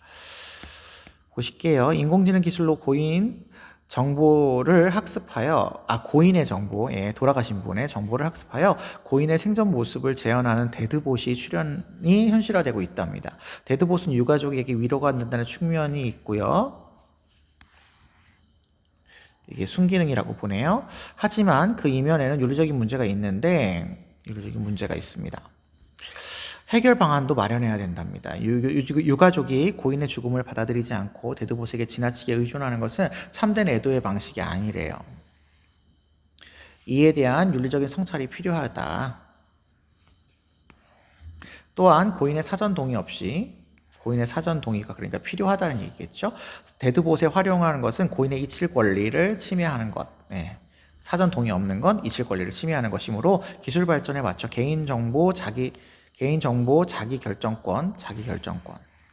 보실게요. 인공지능 기술로 고인 정보를 학습하여 고인의 정보, 돌아가신 분의 정보를 학습하여 고인의 생전 모습을 재현하는 데드봇이 출현이 현실화되고 있답니다. 데드봇은 유가족에게 위로가 된다는 측면이 있고요. 이게 순기능이라고 보네요. 하지만 그 이면에는 윤리적인 문제가 있습니다. 해결 방안도 마련해야 된답니다. 유가족이 고인의 죽음을 받아들이지 않고 데드봇에게 지나치게 의존하는 것은 참된 애도의 방식이 아니래요. 이에 대한 윤리적인 성찰이 필요하다. 또한 고인의 사전 동의가 그러니까 필요하다는 얘기겠죠. 데드봇에 활용하는 것은 고인의 이칠 권리를 침해하는 것. 사전 동의 없는 건 이칠 권리를 침해하는 것이므로 기술 발전에 맞춰 개인정보, 자기 결정권,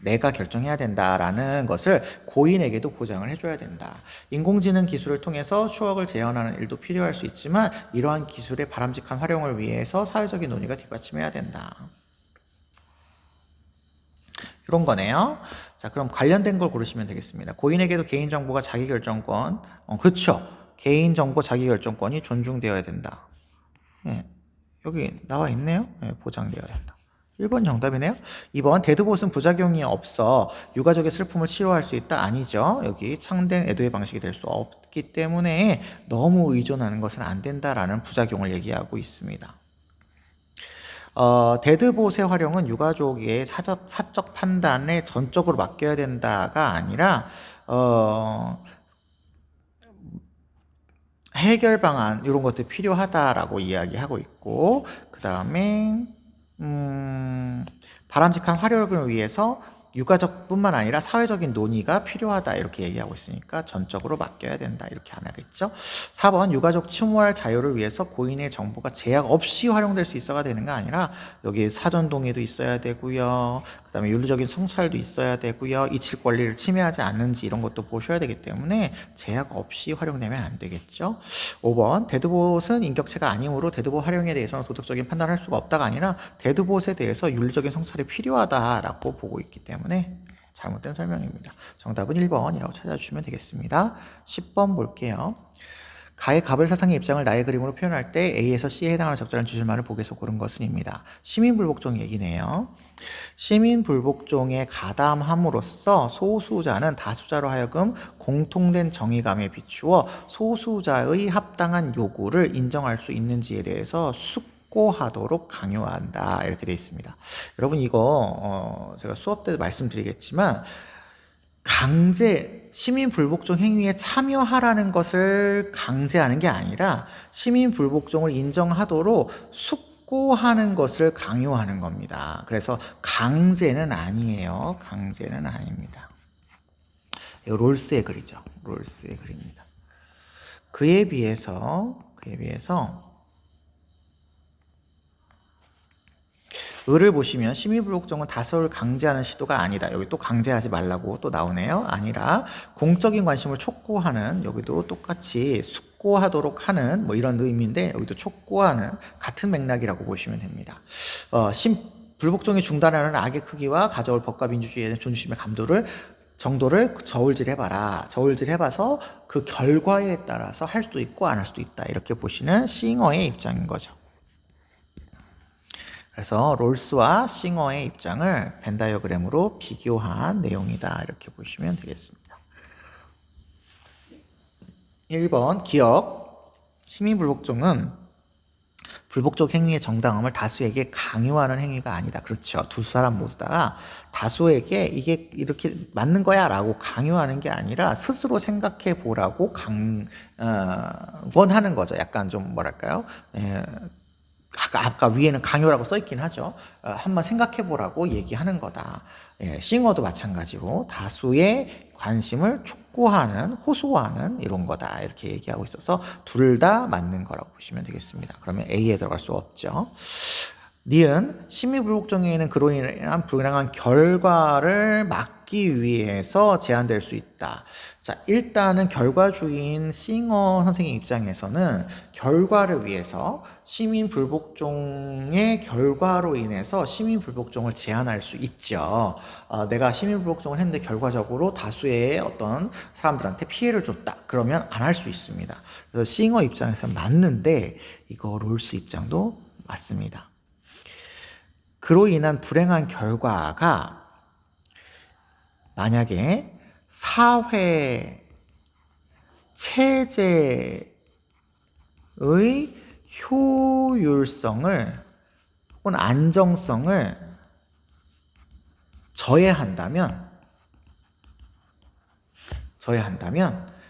내가 결정해야 된다라는 것을 고인에게도 보장을 해줘야 된다. 인공지능 기술을 통해서 추억을 재현하는 일도 필요할 수 있지만 이러한 기술의 바람직한 활용을 위해서 사회적인 논의가 뒷받침해야 된다. 이런 거네요. 자, 그럼 관련된 걸 고르시면 되겠습니다. 고인에게도 개인정보가 자기결정권, 그렇죠. 개인정보 자기결정권이 존중되어야 된다. 여기 나와 있네요. 보장되어야 한다. 1번 정답이네요. 2번 데드봇은 부작용이 없어 유가족의 슬픔을 치료할 수 있다. 아니죠. 여기 참된 애도의 방식이 될 수 없기 때문에 너무 의존하는 것은 안 된다라는 부작용을 얘기하고 있습니다. 데드봇의 활용은 유가족의 사적 판단에 전적으로 맡겨야 된다가 아니라 해결 방안 이런 것들이 필요하다라고 이야기하고 있고, 그 다음에 바람직한 활용을 위해서 유가족뿐만 아니라 사회적인 논의가 필요하다 이렇게 얘기하고 있으니까 전적으로 맡겨야 된다 이렇게 안 하겠죠. 4번 유가족 추모할 자유를 위해서 고인의 정보가 제약 없이 활용될 수 있어가 되는 거 아니라 여기 사전 동의도 있어야 되고요. 그 다음에 윤리적인 성찰도 있어야 되고요. 이칠 권리를 침해하지 않는지 이런 것도 보셔야 되기 때문에 제약 없이 활용되면 안 되겠죠. 5번 데드봇은 인격체가 아니므로 데드봇 활용에 대해서는 도덕적인 판단을 할 수가 없다가 아니라 데드봇에 대해서 윤리적인 성찰이 필요하다라고 보고 있기 때문에 잘못된 설명입니다. 정답은 1번이라고 찾아주시면 되겠습니다. 10번 볼게요. 가의 갑을 사상의 입장을 나의 그림으로 표현할 때 A에서 C에 해당하는 적절한 주술말을 보기에서 고른 것은입니다. 시민불복종 얘기네요. 시민불복종에 가담함으로써 소수자는 다수자로 하여금 공통된 정의감에 비추어 소수자의 합당한 요구를 인정할 수 있는지에 대해서 숙고하도록 강요한다 이렇게 되어 있습니다. 여러분 이거 제가 수업 때 말씀드리겠지만 시민불복종 행위에 참여하라는 것을 강제하는 게 아니라 시민불복종을 인정하도록 숙고하는 것을 강요하는 겁니다. 그래서 강제는 아니에요. 강제는 아닙니다. 이거 롤스의 글이죠. 롤스의 글입니다. 그에 비해서 을을 보시면 시민불복종은 다수를 강제하는 시도가 아니다. 여기 또 강제하지 말라고 또 나오네요. 아니라 공적인 관심을 촉구하는, 여기도 똑같이 숙고하도록 하는 뭐 이런 의미인데 여기도 촉구하는 같은 맥락이라고 보시면 됩니다. 불복종이 중단하는 악의 크기와 가져올 법과 민주주의에 대한 존중심의 정도를 저울질해봐라. 저울질해봐서 그 결과에 따라서 할 수도 있고 안 할 수도 있다. 이렇게 보시는 싱어의 입장인 거죠. 그래서 롤스와 싱어의 입장을 벤 다이어그램으로 비교한 내용이다. 이렇게 보시면 되겠습니다. 1번 기억. 시민불복종은 불복종 행위의 정당함을 다수에게 강요하는 행위가 아니다. 그렇죠. 두 사람 모두 다 다수에게 이게 이렇게 맞는 거야 라고 강요하는 게 아니라 스스로 생각해 보라고 원하는 거죠. 약간 좀 뭐랄까요. 아까 위에는 강요라고 써있긴 하죠. 한번 생각해보라고 얘기하는 거다. 싱어도 마찬가지로 다수의 관심을 촉구하는, 호소하는 이런 거다. 이렇게 얘기하고 있어서 둘 다 맞는 거라고 보시면 되겠습니다. 그러면 A에 들어갈 수 없죠. 니은 심의불복종에는 그로 인한 불행한 결과를 막기 위해서 제한될 수 있다. 자, 일단은 결과주의인 싱어 선생님 입장에서는 결과를 위해서 시민불복종의 결과로 인해서 시민불복종을 제한할 수 있죠. 내가 시민불복종을 했는데 결과적으로 다수의 어떤 사람들한테 피해를 줬다. 그러면 안 할 수 있습니다. 그래서 싱어 입장에서는 맞는데 이거 롤스 입장도 맞습니다. 그로 인한 불행한 결과가 만약에 사회 체제의 효율성을 혹은 안정성을 저해한다면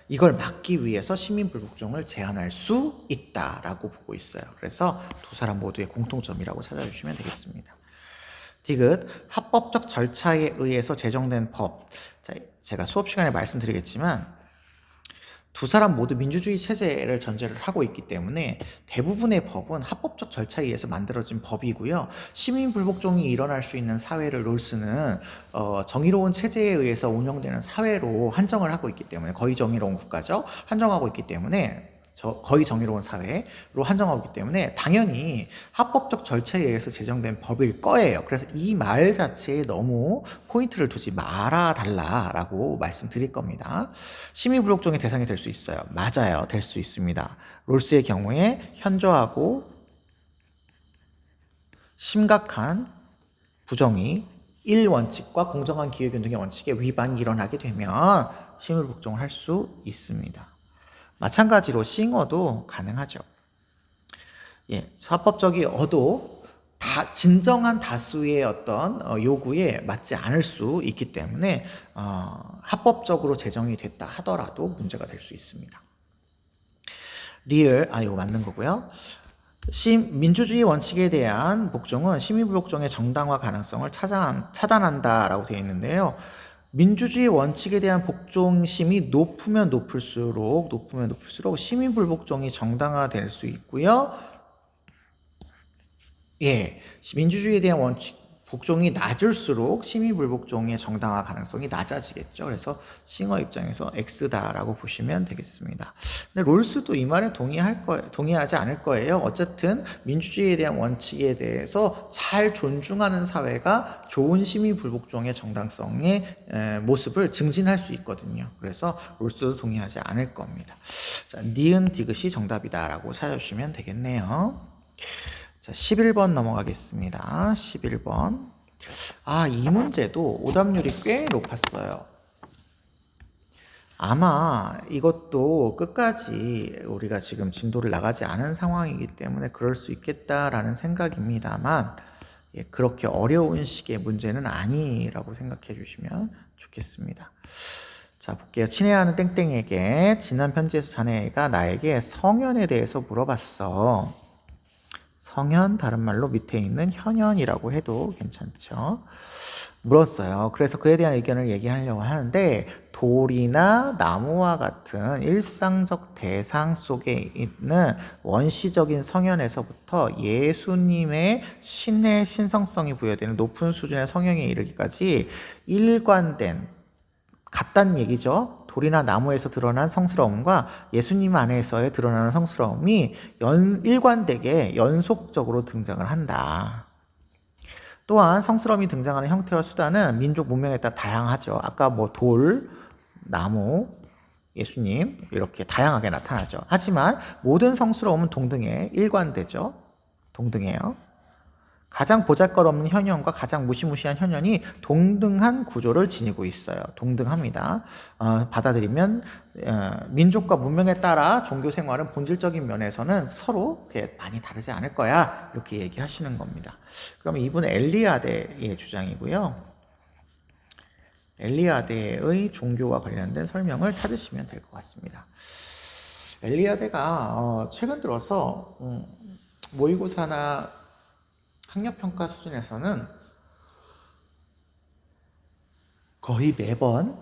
이걸 막기 위해서 시민불복종을 제한할 수 있다라고 보고 있어요. 그래서 두 사람 모두의 공통점이라고 찾아주시면 되겠습니다. 디귿, 합법적 절차에 의해서 제정된 법. 자, 제가 수업 시간에 말씀드리겠지만 두 사람 모두 민주주의 체제를 전제를 하고 있기 때문에 대부분의 법은 합법적 절차에 의해서 만들어진 법이고요. 시민불복종이 일어날 수 있는 사회를 롤스는 정의로운 체제에 의해서 운영되는 사회로 한정을 하고 있기 때문에 거의 정의로운 국가죠. 한정하고 있기 때문에 거의 정의로운 사회로 한정하고 있기 때문에 당연히 합법적 절차에 의해서 제정된 법일 거예요. 그래서 이 말 자체에 너무 포인트를 두지 말아달라라고 말씀드릴 겁니다. 심의불복종의 대상이 될 수 있어요. 맞아요. 될 수 있습니다. 롤스의 경우에 현저하고 심각한 부정의 1원칙과 공정한 기회균등의 원칙에 위반이 일어나게 되면 심의불복종을 할 수 있습니다. 마찬가지로 싱어도 가능하죠. 합법적이어도 진정한 다수의 어떤 요구에 맞지 않을 수 있기 때문에 합법적으로 제정이 됐다 하더라도 문제가 될 수 있습니다. 리을, 이거 맞는 거고요. 민주주의 원칙에 대한 복종은 시민불복종의 정당화 가능성을 차단한다라고 되어 있는데요. 민주주의 원칙에 대한 복종심이 높으면 높을수록 시민불복종이 정당화될 수 있고요. 민주주의에 대한 원칙 복종이 낮을수록 시민불복종의 정당화 가능성이 낮아지겠죠. 그래서 싱어 입장에서 X다라고 보시면 되겠습니다. 근데 롤스도 이 말에 동의하지 않을 거예요. 어쨌든 민주주의에 대한 원칙에 대해서 잘 존중하는 사회가 좋은 시민불복종의 정당성의 모습을 증진할 수 있거든요. 그래서 롤스도 동의하지 않을 겁니다. 자, 니은 디귿이 정답이다라고 찾아주시면 되겠네요. 자, 11번 넘어가겠습니다. 11번. 이 문제도 오답률이 꽤 높았어요. 아마 이것도 끝까지 우리가 지금 진도를 나가지 않은 상황이기 때문에 그럴 수 있겠다라는 생각입니다만, 그렇게 어려운 식의 문제는 아니라고 생각해 주시면 좋겠습니다. 자, 볼게요. 친애하는 땡땡에게 지난 편지에서 자네가 나에게 성현에 대해서 물어봤어. 성현, 다른 말로 밑에 있는 현현이라고 해도 괜찮죠. 물었어요. 그래서 그에 대한 의견을 얘기하려고 하는데 돌이나 나무와 같은 일상적 대상 속에 있는 원시적인 성현에서부터 예수님의 신의 신성성이 부여되는 높은 수준의 성형에 이르기까지 일관된 같다는 얘기죠. 돌이나 나무에서 드러난 성스러움과 예수님 안에서의 드러나는 성스러움이 일관되게 연속적으로 등장을 한다. 또한 성스러움이 등장하는 형태와 수단은 민족 문명에 따라 다양하죠. 아까 돌, 나무, 예수님 이렇게 다양하게 나타나죠. 하지만 모든 성스러움은 동등해 일관되죠. 동등해요. 가장 보잘것없는 현현과 가장 무시무시한 현현이 동등한 구조를 지니고 있어요. 동등합니다. 받아들이면 민족과 문명에 따라 종교 생활은 본질적인 면에서는 서로 많이 다르지 않을 거야. 이렇게 얘기하시는 겁니다. 그럼 이분은 엘리아데의 주장이고요. 엘리아데의 종교와 관련된 설명을 찾으시면 될 것 같습니다. 엘리아데가 최근 들어서 모의고사나 학력평가 수준에서는 거의 매번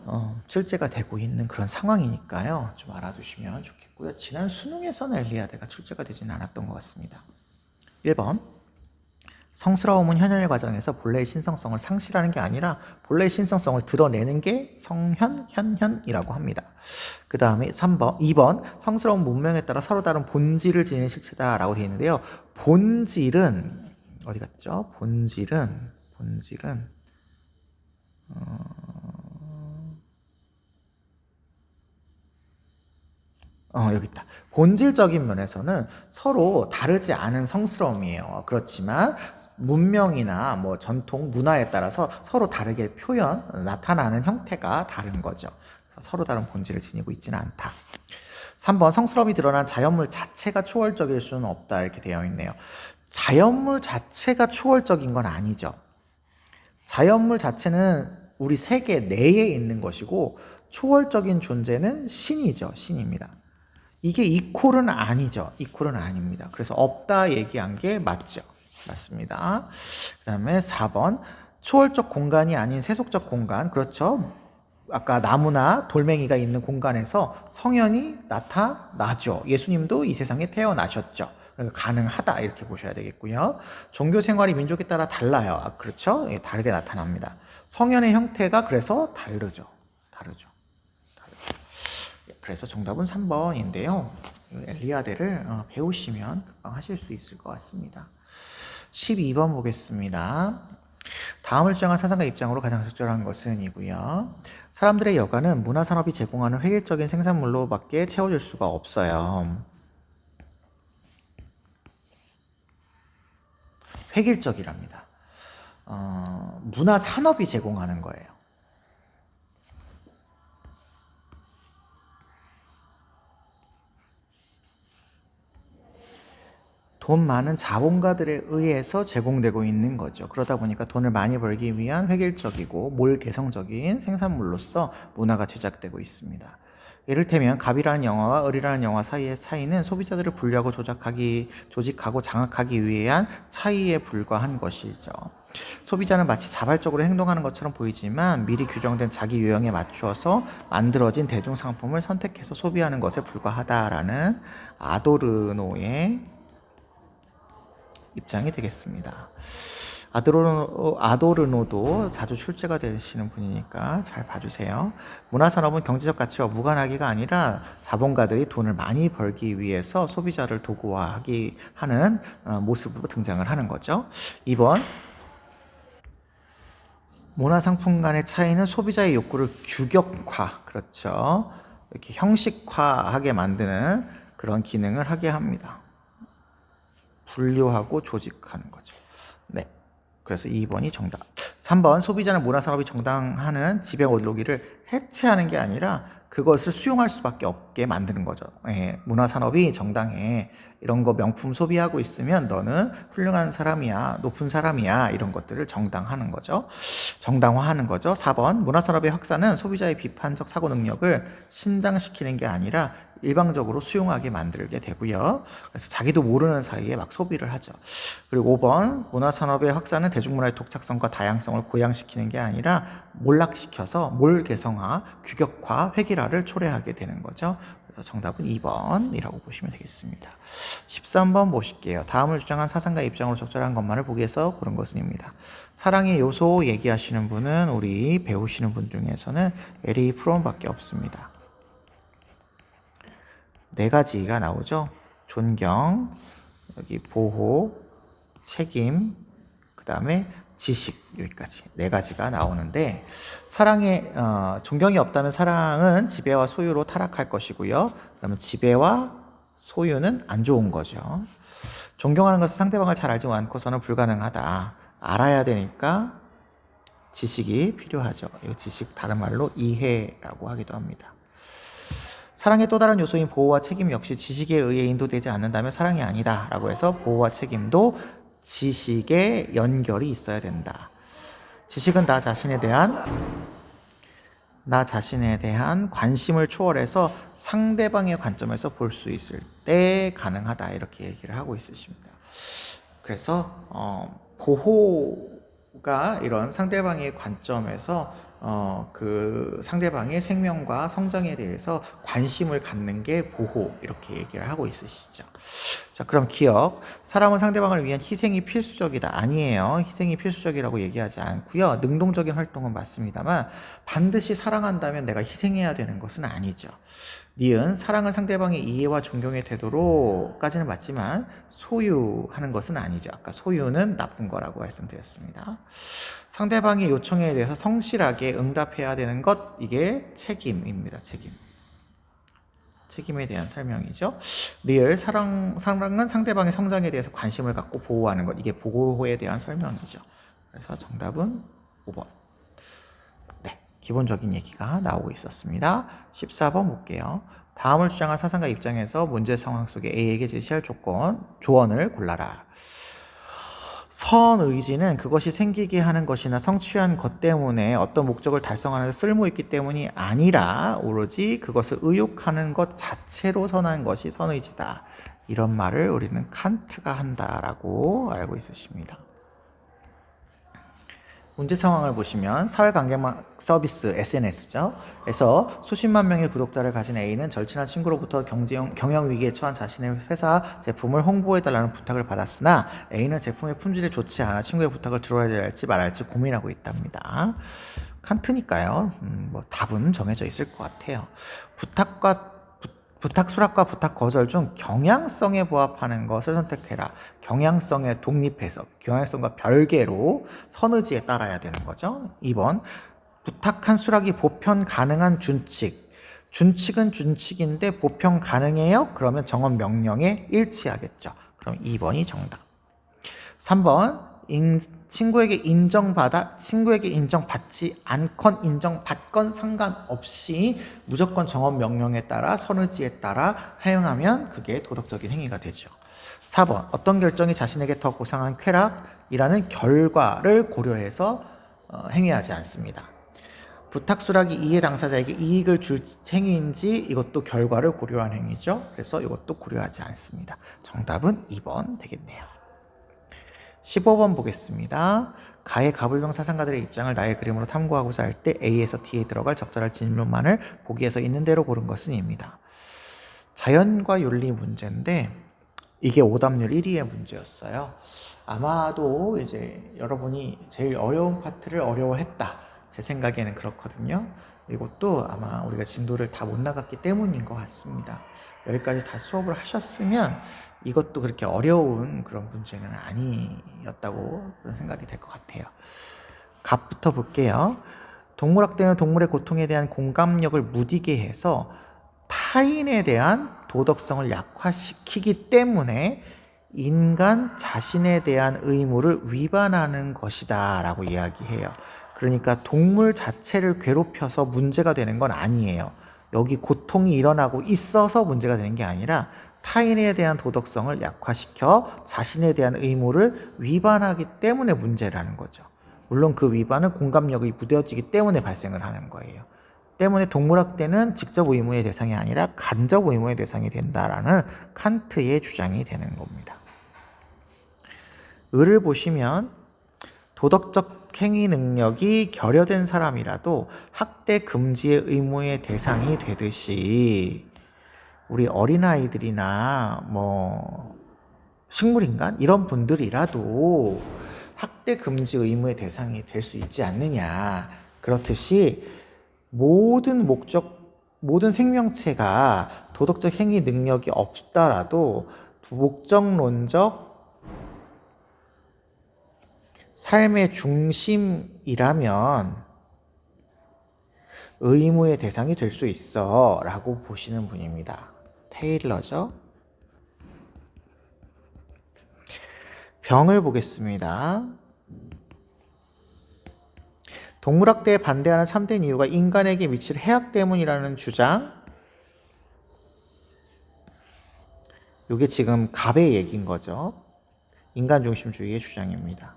출제가 되고 있는 그런 상황이니까요. 좀 알아두시면 좋겠고요. 지난 수능에서는 엘리아데가 출제가 되지는 않았던 것 같습니다. 1번 성스러움은 현현의 과정에서 본래의 신성성을 상실하는 게 아니라 본래의 신성성을 드러내는 게 성현, 현현이라고 합니다. 그 다음에 2번 성스러운 문명에 따라 서로 다른 본질을 지니는 실체다라고 되어 있는데요. 본질은 어디 갔죠? 본질은 여기 있다. 본질적인 면에서는 서로 다르지 않은 성스러움이에요. 그렇지만 문명이나 뭐 전통, 문화에 따라서 서로 다르게 나타나는 형태가 다른 거죠. 그래서 서로 다른 본질을 지니고 있지는 않다. 3번 성스러움이 드러난 자연물 자체가 초월적일 수는 없다 이렇게 되어 있네요. 자연물 자체가 초월적인 건 아니죠. 자연물 자체는 우리 세계 내에 있는 것이고 초월적인 존재는 신이죠. 신입니다. 이게 이퀄은 아니죠. 이퀄은 아닙니다. 그래서 없다 얘기한 게 맞죠. 맞습니다. 그 다음에 4번 초월적 공간이 아닌 세속적 공간. 그렇죠. 아까 나무나 돌멩이가 있는 공간에서 성현이 나타나죠. 예수님도 이 세상에 태어나셨죠. 그러니까 가능하다 이렇게 보셔야 되겠고요. 종교 생활이 민족에 따라 달라요. 그렇죠? 다르게 나타납니다. 성현의 형태가 그래서 다르죠. 그래서 정답은 3번인데요. 엘리아데를 배우시면 금방 하실 수 있을 것 같습니다. 12번 보겠습니다. 다음을 주장한 사상가 입장으로 가장 적절한 것은 이고요. 사람들의 여가는 문화산업이 제공하는 획일적인 생산물로밖에 채워질 수가 없어요. 획일적이랍니다. 문화산업이 제공하는 거예요. 돈 많은 자본가들에 의해서 제공되고 있는 거죠. 그러다 보니까 돈을 많이 벌기 위한 획일적이고 몰개성적인 생산물로서 문화가 제작되고 있습니다. 이를테면 갑이라는 영화와 을이라는 영화 사이의 차이는 소비자들을 분류하고 조직하고 장악하기 위한 차이에 불과한 것이죠. 소비자는 마치 자발적으로 행동하는 것처럼 보이지만 미리 규정된 자기 유형에 맞추어서 만들어진 대중상품을 선택해서 소비하는 것에 불과하다라는 아도르노의 입장이 되겠습니다. 아도르노도 자주 출제가 되시는 분이니까 잘 봐주세요. 문화산업은 경제적 가치와 무관하기가 아니라 자본가들이 돈을 많이 벌기 위해서 소비자를 도구화하기 하는 모습으로 등장을 하는 거죠. 2번 문화상품 간의 차이는 소비자의 욕구를 규격화, 그렇죠. 이렇게 형식화하게 만드는 그런 기능을 하게 합니다. 분류하고 조직하는 거죠. 네. 그래서 2번이 정답. 3번 소비자는 문화산업이 정당하는 지배 원로기를 해체하는 게 아니라 그것을 수용할 수밖에 없게 만드는 거죠. 문화산업이 정당해. 이런 거 명품 소비하고 있으면 너는 훌륭한 사람이야, 높은 사람이야, 이런 것들을 정당화하는 거죠. 4번 문화산업의 확산은 소비자의 비판적 사고 능력을 신장시키는 게 아니라 일방적으로 수용하게 만들게 되고요. 그래서 자기도 모르는 사이에 막 소비를 하죠. 그리고 5번 문화산업의 확산은 대중문화의 독창성과 다양성을 고양시키는 게 아니라 몰락시켜서 몰개성화, 규격화, 획일화를 초래하게 되는 거죠. 그래서 정답은 2번이라고 보시면 되겠습니다. 13번 보실게요. 다음을 주장한 사상가 입장으로 적절한 것만을 보기 위해서 고른 것은입니다. 사랑의 요소 얘기하시는 분은 우리 배우시는 분 중에서는 에리 프롬밖에 없습니다. 4가지가 나오죠. 존경, 여기 보호, 책임, 그 다음에 지식, 여기까지 4가지가 나오는데 존경이 없다면 사랑은 지배와 소유로 타락할 것이고요. 그러면 지배와 소유는 안 좋은 거죠. 존경하는 것은 상대방을 잘 알지 않고서는 불가능하다. 알아야 되니까 지식이 필요하죠. 이 지식 다른 말로 이해라고 하기도 합니다. 사랑의 또 다른 요소인 보호와 책임 역시 지식에 의해 인도되지 않는다면 사랑이 아니다 라고 해서 보호와 책임도 지식에 연결이 있어야 된다. 지식은 나 자신에 대한 관심을 초월해서 상대방의 관점에서 볼 수 있을 때 가능하다 이렇게 얘기를 하고 있으십니다. 그래서 보호가 이런 상대방의 관점에서 그 상대방의 생명과 성장에 대해서 관심을 갖는 게 보호 이렇게 얘기를 하고 있으시죠. 자, 그럼 기억. 사랑은 상대방을 위한 희생이 필수적이다. 아니에요. 희생이 필수적이라고 얘기하지 않고요. 능동적인 활동은 맞습니다만 반드시 사랑한다면 내가 희생해야 되는 것은 아니죠. 니은 사랑은 상대방의 이해와 존경의 태도로까지는 맞지만 소유하는 것은 아니죠. 아까 소유는 나쁜 거라고 말씀드렸습니다. 상대방의 요청에 대해서 성실하게 응답해야 되는 것, 이게 책임입니다. 책임에 대한 설명이죠. 리을 사랑은 상대방의 성장에 대해서 관심을 갖고 보호하는 것, 이게 보호에 대한 설명이죠. 그래서 정답은 5번. 기본적인 얘기가 나오고 있었습니다. 14번 볼게요. 다음을 주장한 사상가 입장에서 문제 상황 속에 A에게 제시할 조언을 골라라. 선의지는 그것이 생기게 하는 것이나 성취한 것 때문에 어떤 목적을 달성하는 데 쓸모있기 때문이 아니라 오로지 그것을 의욕하는 것 자체로 선한 것이 선의지다. 이런 말을 우리는 칸트가 한다라고 알고 있으십니다. 문제 상황을 보시면 사회관계망 서비스 SNS죠. 에서 수십만 명의 구독자를 가진 A는 절친한 친구로부터 경영 위기에 처한 자신의 회사 제품을 홍보해달라는 부탁을 받았으나 A는 제품의 품질이 좋지 않아 친구의 부탁을 들어야 할지 말할지 고민하고 있답니다. 칸트니까요. 답은 정해져 있을 것 같아요. 부탁 수락과 부탁 거절 중 경향성에 부합하는 것을 선택해라. 경향성에 독립해서 경향성과 별개로 선의지에 따라야 되는 거죠. 2번 부탁한 수락이 보편 가능한 준칙. 준칙은 준칙인데 보편 가능해요? 그러면 정원 명령에 일치하겠죠. 그럼 2번이 정답. 3번 친구에게 인정받지 않건 인정받건 상관없이 무조건 정원 명령에 따라 선의지에 따라 행하면 그게 도덕적인 행위가 되죠. 4번 어떤 결정이 자신에게 더 고상한 쾌락이라는 결과를 고려해서 행위하지 않습니다. 부탁 수락이 이해 당사자에게 이익을 줄 행위인지 이것도 결과를 고려한 행위죠. 그래서 이것도 고려하지 않습니다. 정답은 2번 되겠네요. 15번 보겠습니다. 가의 가불병 사상가들의 입장을 나의 그림으로 탐구하고자 할 때 A에서 D에 들어갈 적절한 질문만을 보기에서 있는 대로 고른 것은 입니다. 자연과 윤리 문제인데 이게 오답률 1위의 문제였어요. 아마도 이제 여러분이 제일 어려운 파트를 어려워했다. 제 생각에는 그렇거든요. 이것도 아마 우리가 진도를 다 못 나갔기 때문인 것 같습니다. 여기까지 다 수업을 하셨으면 이것도 그렇게 어려운 그런 문제는 아니었다고 생각이 될 것 같아요. 갑부터 볼게요. 동물학대는 동물의 고통에 대한 공감력을 무디게 해서 타인에 대한 도덕성을 약화시키기 때문에 인간 자신에 대한 의무를 위반하는 것이다 라고 이야기해요. 그러니까 동물 자체를 괴롭혀서 문제가 되는 건 아니에요. 여기 고통이 일어나고 있어서 문제가 되는 게 아니라 타인에 대한 도덕성을 약화시켜 자신에 대한 의무를 위반하기 때문에 문제라는 거죠. 물론 그 위반은 공감력이 무뎌지기 때문에 발생을 하는 거예요. 때문에 동물학대는 직접 의무의 대상이 아니라 간접 의무의 대상이 된다라는 칸트의 주장이 되는 겁니다. 을을 보시면 도덕적 행위 능력이 결여된 사람이라도 학대 금지의 의무의 대상이 되듯이 우리 어린아이들이나 식물인간 이런 분들이라도 학대 금지 의무의 대상이 될 수 있지 않느냐. 그렇듯이 모든 생명체가 도덕적 행위 능력이 없더라도 목적론적 삶의 중심이라면 의무의 대상이 될 수 있어 라고 보시는 분입니다. 테일러죠. 병을 보겠습니다. 동물학대에 반대하는 참된 이유가 인간에게 미칠 해악 때문이라는 주장. 이게 지금 갑의 얘기인 거죠. 인간 중심주의의 주장입니다.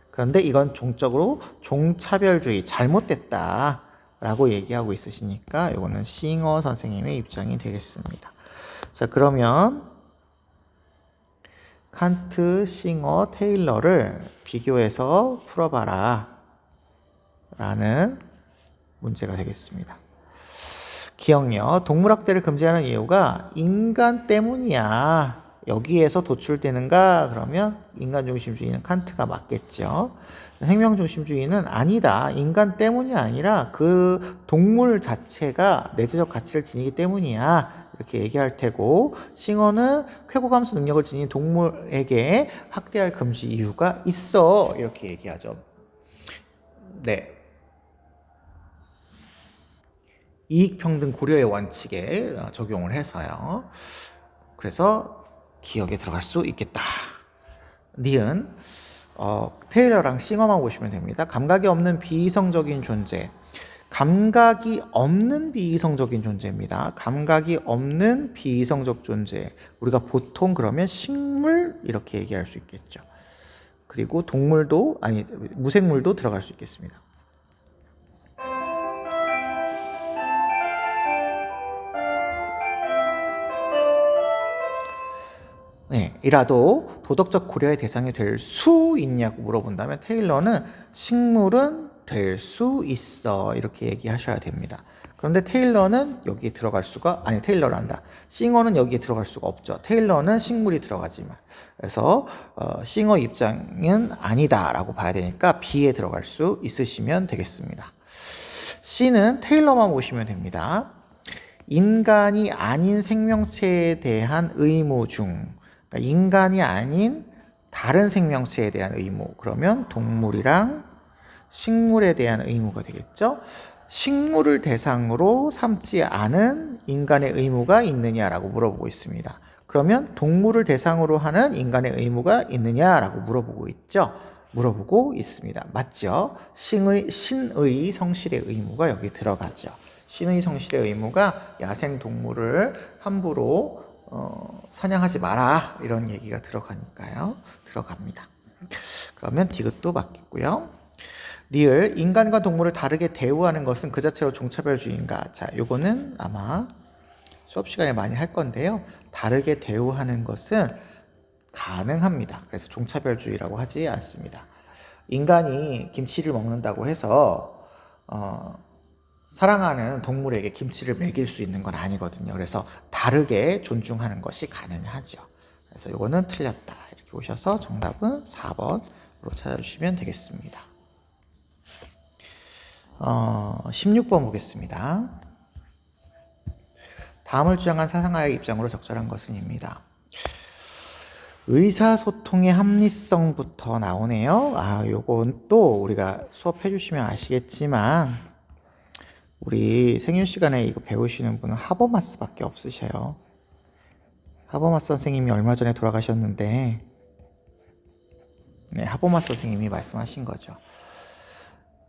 그런데 이건 종적으로 종차별주의, 잘못됐다라고 얘기하고 있으시니까 이거는 싱어 선생님의 입장이 되겠습니다. 자, 그러면 칸트, 싱어, 테일러를 비교해서 풀어봐라 라는 문제가 되겠습니다. 기억요. 동물학대를 금지하는 이유가 인간 때문이야. 여기에서 도출되는가? 그러면 인간 중심주의는 칸트가 맞겠죠. 생명 중심주의는 아니다. 인간 때문이 아니라 그 동물 자체가 내재적 가치를 지니기 때문이야. 이렇게 얘기할 테고, 싱어는 쾌고감수 능력을 지닌 동물에게 학대할 금지 이유가 있어. 이렇게 얘기하죠. 네. 이익평등 고려의 원칙에 적용을 해서요. 그래서 기억에 들어갈 수 있겠다. 니은 테일러랑 싱어만 보시면 됩니다. 감각이 없는 비이성적인 존재. 감각이 없는 비이성적인 존재입니다. 감각이 없는 비이성적 존재. 우리가 보통 그러면 식물 이렇게 얘기할 수 있겠죠. 그리고 동물도 아니 무생물도 들어갈 수 있겠습니다. 네, 이라도 도덕적 고려의 대상이 될 수 있냐고 물어본다면 테일러는 식물은 될 수 있어 이렇게 얘기하셔야 됩니다. 그런데 테일러는 여기에 들어갈 수가 테일러란다. 싱어는 여기에 들어갈 수가 없죠. 테일러는 식물이 들어가지만 그래서 싱어 입장은 아니다라고 봐야 되니까 B에 들어갈 수 있으시면 되겠습니다. C는 테일러만 보시면 됩니다. 인간이 아닌 생명체에 대한 의무 중 인간이 아닌 다른 생명체에 대한 의무. 그러면 동물이랑 식물에 대한 의무가 되겠죠. 식물을 대상으로 삼지 않은 인간의 의무가 있느냐라고 물어보고 있습니다. 그러면 동물을 대상으로 하는 인간의 의무가 있느냐라고 물어보고 있죠. 물어보고 있습니다. 맞죠? 신의 성실의 의무가 여기 들어가죠. 신의 성실의 의무가 야생동물을 함부로 사냥하지 마라 이런 얘기가 들어가니까요. 들어갑니다. 그러면 디귿도 맞겠고요. 리을 인간과 동물을 다르게 대우하는 것은 그 자체로 종차별주의인가? 자, 요거는 아마 수업 시간에 많이 할 건데요. 다르게 대우하는 것은 가능합니다. 그래서 종차별주의라고 하지 않습니다. 인간이 김치를 먹는다고 해서 사랑하는 동물에게 김치를 먹일 수 있는 건 아니거든요. 그래서 다르게 존중하는 것이 가능하죠. 그래서 이거는 틀렸다. 이렇게 오셔서 정답은 4번으로 찾아주시면 되겠습니다. 16번 보겠습니다. 다음을 주장한 사상가의 입장으로 적절한 것은입니다. 의사소통의 합리성부터 나오네요. 요건 또 우리가 수업해 주시면 아시겠지만 우리 생일 시간에 이거 배우시는 분은 하버마스밖에 없으셔요. 하버마스 선생님이 얼마 전에 돌아가셨는데 하버마스 선생님이 말씀하신 거죠.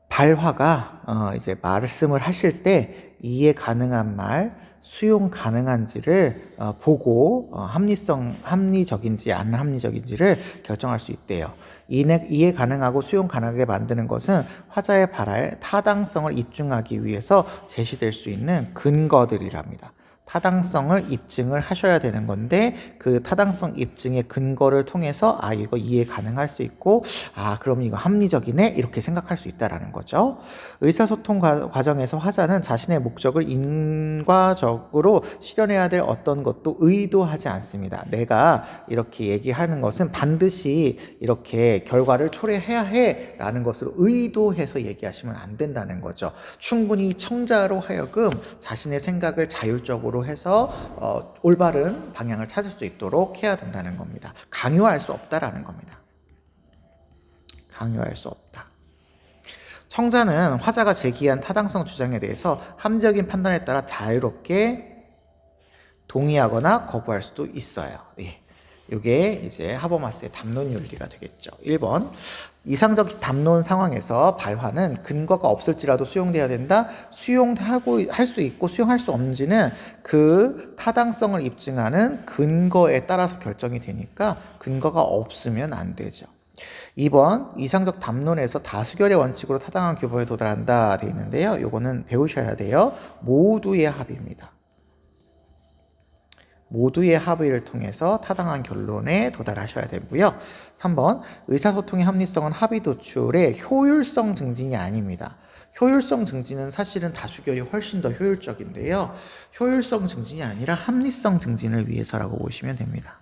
발화가 이제 말씀을 하실 때 이해 가능한 말, 수용 가능한지를 보고 합리적인지 안 합리적인지를 결정할 수 있대요. 이해 가능하고 수용 가능하게 만드는 것은 화자의 발화의 타당성을 입증하기 위해서 제시될 수 있는 근거들이랍니다. 타당성을 입증을 하셔야 되는 건데 그 타당성 입증의 근거를 통해서 이거 이해 가능할 수 있고 그럼 이거 합리적이네 이렇게 생각할 수 있다라는 거죠. 의사소통 과정에서 화자는 자신의 목적을 인과적으로 실현해야 될 어떤 것도 의도하지 않습니다. 내가 이렇게 얘기하는 것은 반드시 이렇게 결과를 초래해야 해 라는 것으로 의도해서 얘기하시면 안 된다는 거죠. 충분히 청자로 하여금 자신의 생각을 자율적으로 해서 올바른 방향을 찾을 수 있도록 해야 된다는 겁니다. 강요할 수 없다라는 겁니다. 강요할 수 없다. 청자는 화자가 제기한 타당성 주장에 대해서 합리적인 판단에 따라 자유롭게 동의하거나 거부할 수도 있어요. 예. 이게 이제 하버마스의 담론 윤리가 되겠죠. 1번 이상적 담론 상황에서 발화는 근거가 없을지라도 수용돼야 된다. 할 수 있고 수용할 수 없는지는 그 타당성을 입증하는 근거에 따라서 결정이 되니까 근거가 없으면 안 되죠. 2번 이상적 담론에서 다수결의 원칙으로 타당한 규범에 도달한다 돼 있는데요. 요거는 배우셔야 돼요. 모두의 합의입니다. 모두의 합의를 통해서 타당한 결론에 도달하셔야 되고요. 3번 의사소통의 합리성은 합의 도출의 효율성 증진이 아닙니다. 효율성 증진은 사실은 다수결이 훨씬 더 효율적인데요. 효율성 증진이 아니라 합리성 증진을 위해서라고 보시면 됩니다.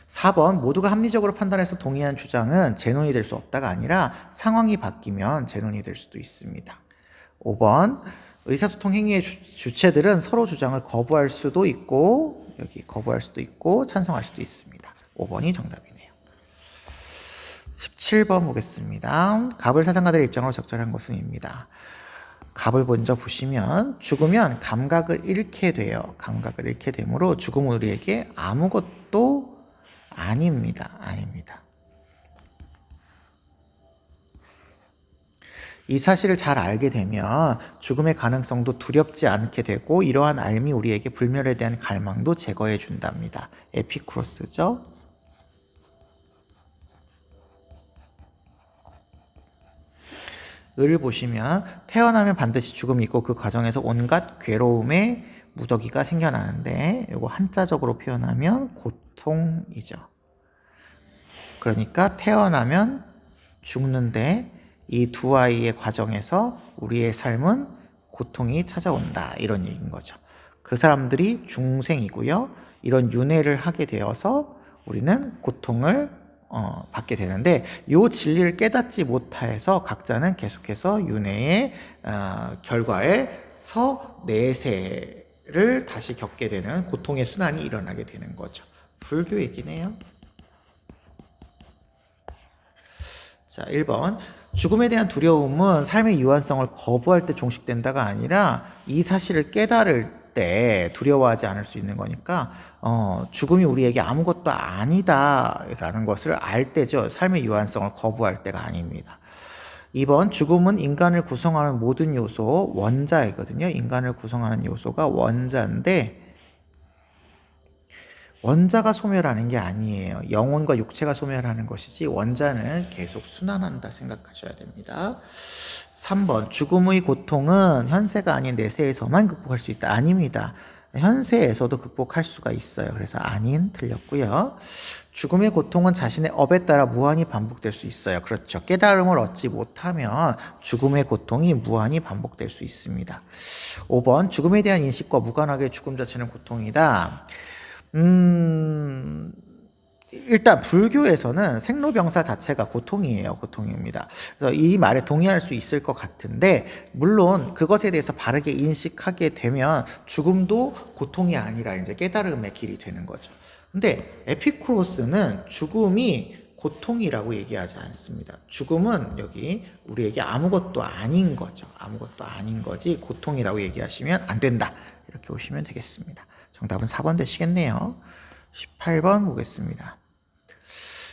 4번 모두가 합리적으로 판단해서 동의한 주장은 재논이 될 수 없다가 아니라 상황이 바뀌면 재논이 될 수도 있습니다. 5번 의사소통 행위의 주체들은 서로 주장을 거부할 수도 있고 여기 거부할 수도 있고 찬성할 수도 있습니다. 5번이 정답이네요. 17번 보겠습니다. 갑을 사상가들의 입장으로 적절한 것은입니다. 갑을 먼저 보시면 죽으면 감각을 잃게 돼요. 감각을 잃게 되므로 죽음은 우리에게 아무것도 아닙니다. 이 사실을 잘 알게 되면 죽음의 가능성도 두렵지 않게 되고 이러한 알미 우리에게 불멸에 대한 갈망도 제거해 준답니다. 에피쿠로스죠. 을을 보시면 태어나면 반드시 죽음이 있고 그 과정에서 온갖 괴로움의 무더기가 생겨나는데 이거 한자적으로 표현하면 고통이죠. 그러니까 태어나면 죽는데 이 두 아이의 과정에서 우리의 삶은 고통이 찾아온다 이런 얘기인 거죠. 그 사람들이 중생이고요. 이런 윤회를 하게 되어서 우리는 고통을 받게 되는데 이 진리를 깨닫지 못해서 각자는 계속해서 윤회의 결과에서 내세를 다시 겪게 되는 고통의 순환이 일어나게 되는 거죠. 불교 얘기네요. 자, 1번. 죽음에 대한 두려움은 삶의 유한성을 거부할 때 종식된다가 아니라 이 사실을 깨달을 때 두려워하지 않을 수 있는 거니까 죽음이 우리에게 아무것도 아니다라는 것을 알 때죠. 삶의 유한성을 거부할 때가 아닙니다. 2번. 죽음은 인간을 구성하는 모든 요소 원자이거든요. 인간을 구성하는 요소가 원자인데 원자가 소멸하는 게 아니에요. 영혼과 육체가 소멸하는 것이지 원자는 계속 순환한다 생각하셔야 됩니다. 3번 죽음의 고통은 현세가 아닌 내세에서만 극복할 수 있다. 아닙니다. 현세에서도 극복할 수가 있어요. 그래서 아닌 틀렸고요. 죽음의 고통은 자신의 업에 따라 무한히 반복될 수 있어요. 그렇죠. 깨달음을 얻지 못하면 죽음의 고통이 무한히 반복될 수 있습니다. 5번 죽음에 대한 인식과 무관하게 죽음 자체는 고통이다. 일단 불교에서는 생로병사 자체가 고통이에요. 고통입니다. 그래서 이 말에 동의할 수 있을 것 같은데 물론 그것에 대해서 바르게 인식하게 되면 죽음도 고통이 아니라 이제 깨달음의 길이 되는 거죠. 근데 에피쿠로스는 죽음이 고통이라고 얘기하지 않습니다. 죽음은 여기 우리에게 아무것도 아닌 거죠. 아무것도 아닌 거지 고통이라고 얘기하시면 안 된다. 이렇게 보시면 되겠습니다. 정답은 4번 되시겠네요. 18번 보겠습니다.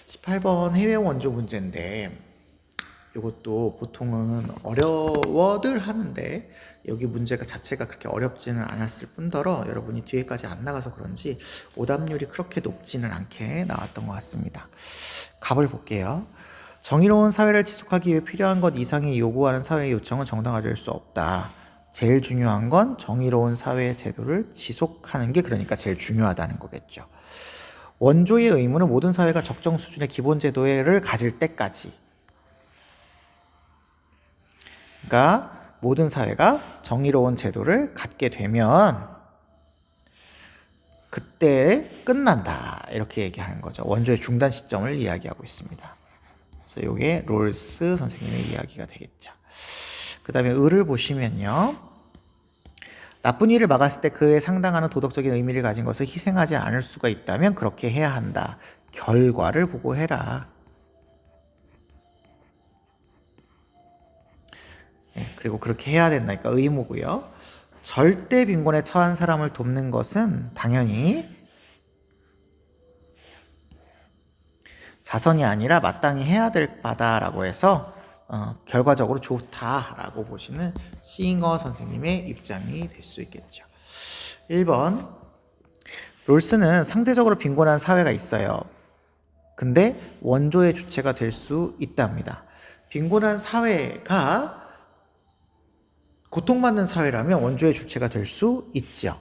18번 해외 원조 문제인데 이것도 보통은 어려워들 하는데 여기 문제가 자체가 그렇게 어렵지는 않았을 뿐더러 여러분이 뒤에까지 안 나가서 그런지 오답률이 그렇게 높지는 않게 나왔던 것 같습니다. 갑을 볼게요. 정의로운 사회를 지속하기 위해 필요한 것 이상이 요구하는 사회의 요청은 정당화될 수 없다. 제일 중요한 건 정의로운 사회 제도를 지속하는 게 그러니까 제일 중요하다는 거겠죠. 원조의 의무는 모든 사회가 적정 수준의 기본 제도를 가질 때까지. 그러니까 모든 사회가 정의로운 제도를 갖게 되면 그때 끝난다. 이렇게 얘기하는 거죠. 원조의 중단 시점을 이야기하고 있습니다. 그래서 이게 롤스 선생님의 이야기가 되겠죠. 그 다음에 을을 보시면요. 나쁜 일을 막았을 때 그에 상당한 도덕적인 의미를 가진 것을 희생하지 않을 수가 있다면 그렇게 해야 한다. 결과를 보고 해라. 네, 그리고 그렇게 해야 된다니까 의무고요. 절대 빈곤에 처한 사람을 돕는 것은 당연히 자선이 아니라 마땅히 해야 될 바다라고 해서 결과적으로 좋다라고 보시는 싱어 선생님의 입장이 될 수 있겠죠. 1번, 롤스는 상대적으로 빈곤한 사회가 있어요. 근데 원조의 주체가 될 수 있답니다. 빈곤한 사회가 고통받는 사회라면 원조의 주체가 될 수 있죠.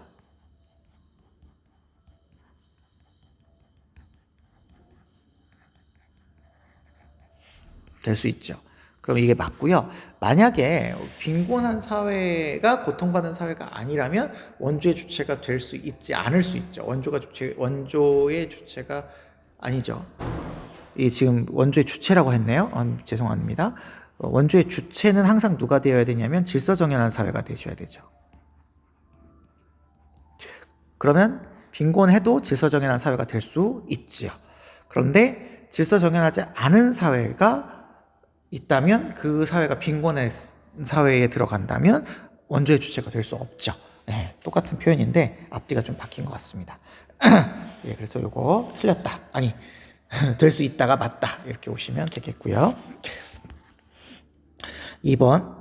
될 수 있죠. 그럼 이게 맞고요. 만약에 빈곤한 사회가 고통받는 사회가 아니라면 원조의 주체가 될 수 있지 않을 수 있죠. 원조의 주체가 아니죠. 이 지금 원조의 주체라고 했네요. 죄송합니다. 원조의 주체는 항상 누가 되어야 되냐면 질서정연한 사회가 되셔야 되죠. 그러면 빈곤해도 질서정연한 사회가 될 수 있지요. 그런데 질서정연하지 않은 사회가 있다면 그 사회가 빈곤의 사회에 들어간다면 원조의 주체가 될 수 없죠. 네, 똑같은 표현인데 앞뒤가 좀 바뀐 것 같습니다. 예, 그래서 요거 틀렸다. 아니, 될 수 있다가 맞다. 이렇게 오시면 되겠고요. 2번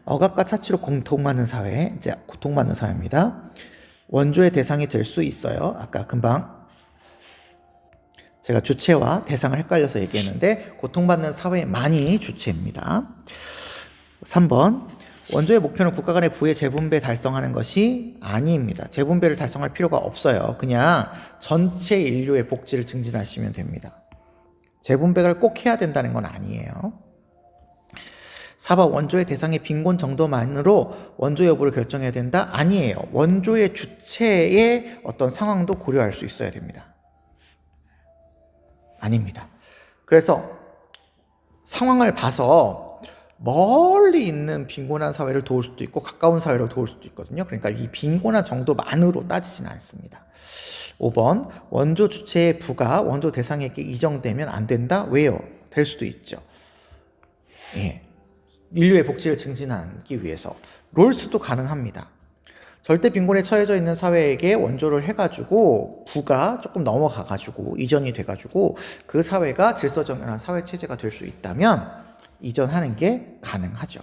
억압과 차치로 고통받는 사회, 이제 고통받는 사회입니다. 원조의 대상이 될 수 있어요. 아까 금방 제가 주체와 대상을 헷갈려서 얘기했는데 고통받는 사회만이 주체입니다. 3번 원조의 목표는 국가 간의 부의 재분배 달성하는 것이 아닙니다. 재분배를 달성할 필요가 없어요. 그냥 전체 인류의 복지를 증진하시면 됩니다. 재분배를 꼭 해야 된다는 건 아니에요. 4번 원조의 대상의 빈곤 정도만으로 원조 여부를 결정해야 된다? 아니에요. 원조의 주체의 어떤 상황도 고려할 수 있어야 됩니다. 아닙니다. 그래서 상황을 봐서 멀리 있는 빈곤한 사회를 도울 수도 있고 가까운 사회를 도울 수도 있거든요. 그러니까 이 빈곤한 정도만으로 따지진 않습니다. 5번 원조 주체의 부가 원조 대상에게 이정되면 안 된다? 왜요? 될 수도 있죠. 예. 인류의 복지를 증진하기 위해서 롤스도 가능합니다. 절대 빈곤에 처해져 있는 사회에게 원조를 해가지고 부가 조금 넘어가가지고 이전이 돼가지고 그 사회가 질서정연한 사회 체제가 될 수 있다면 이전하는 게 가능하죠.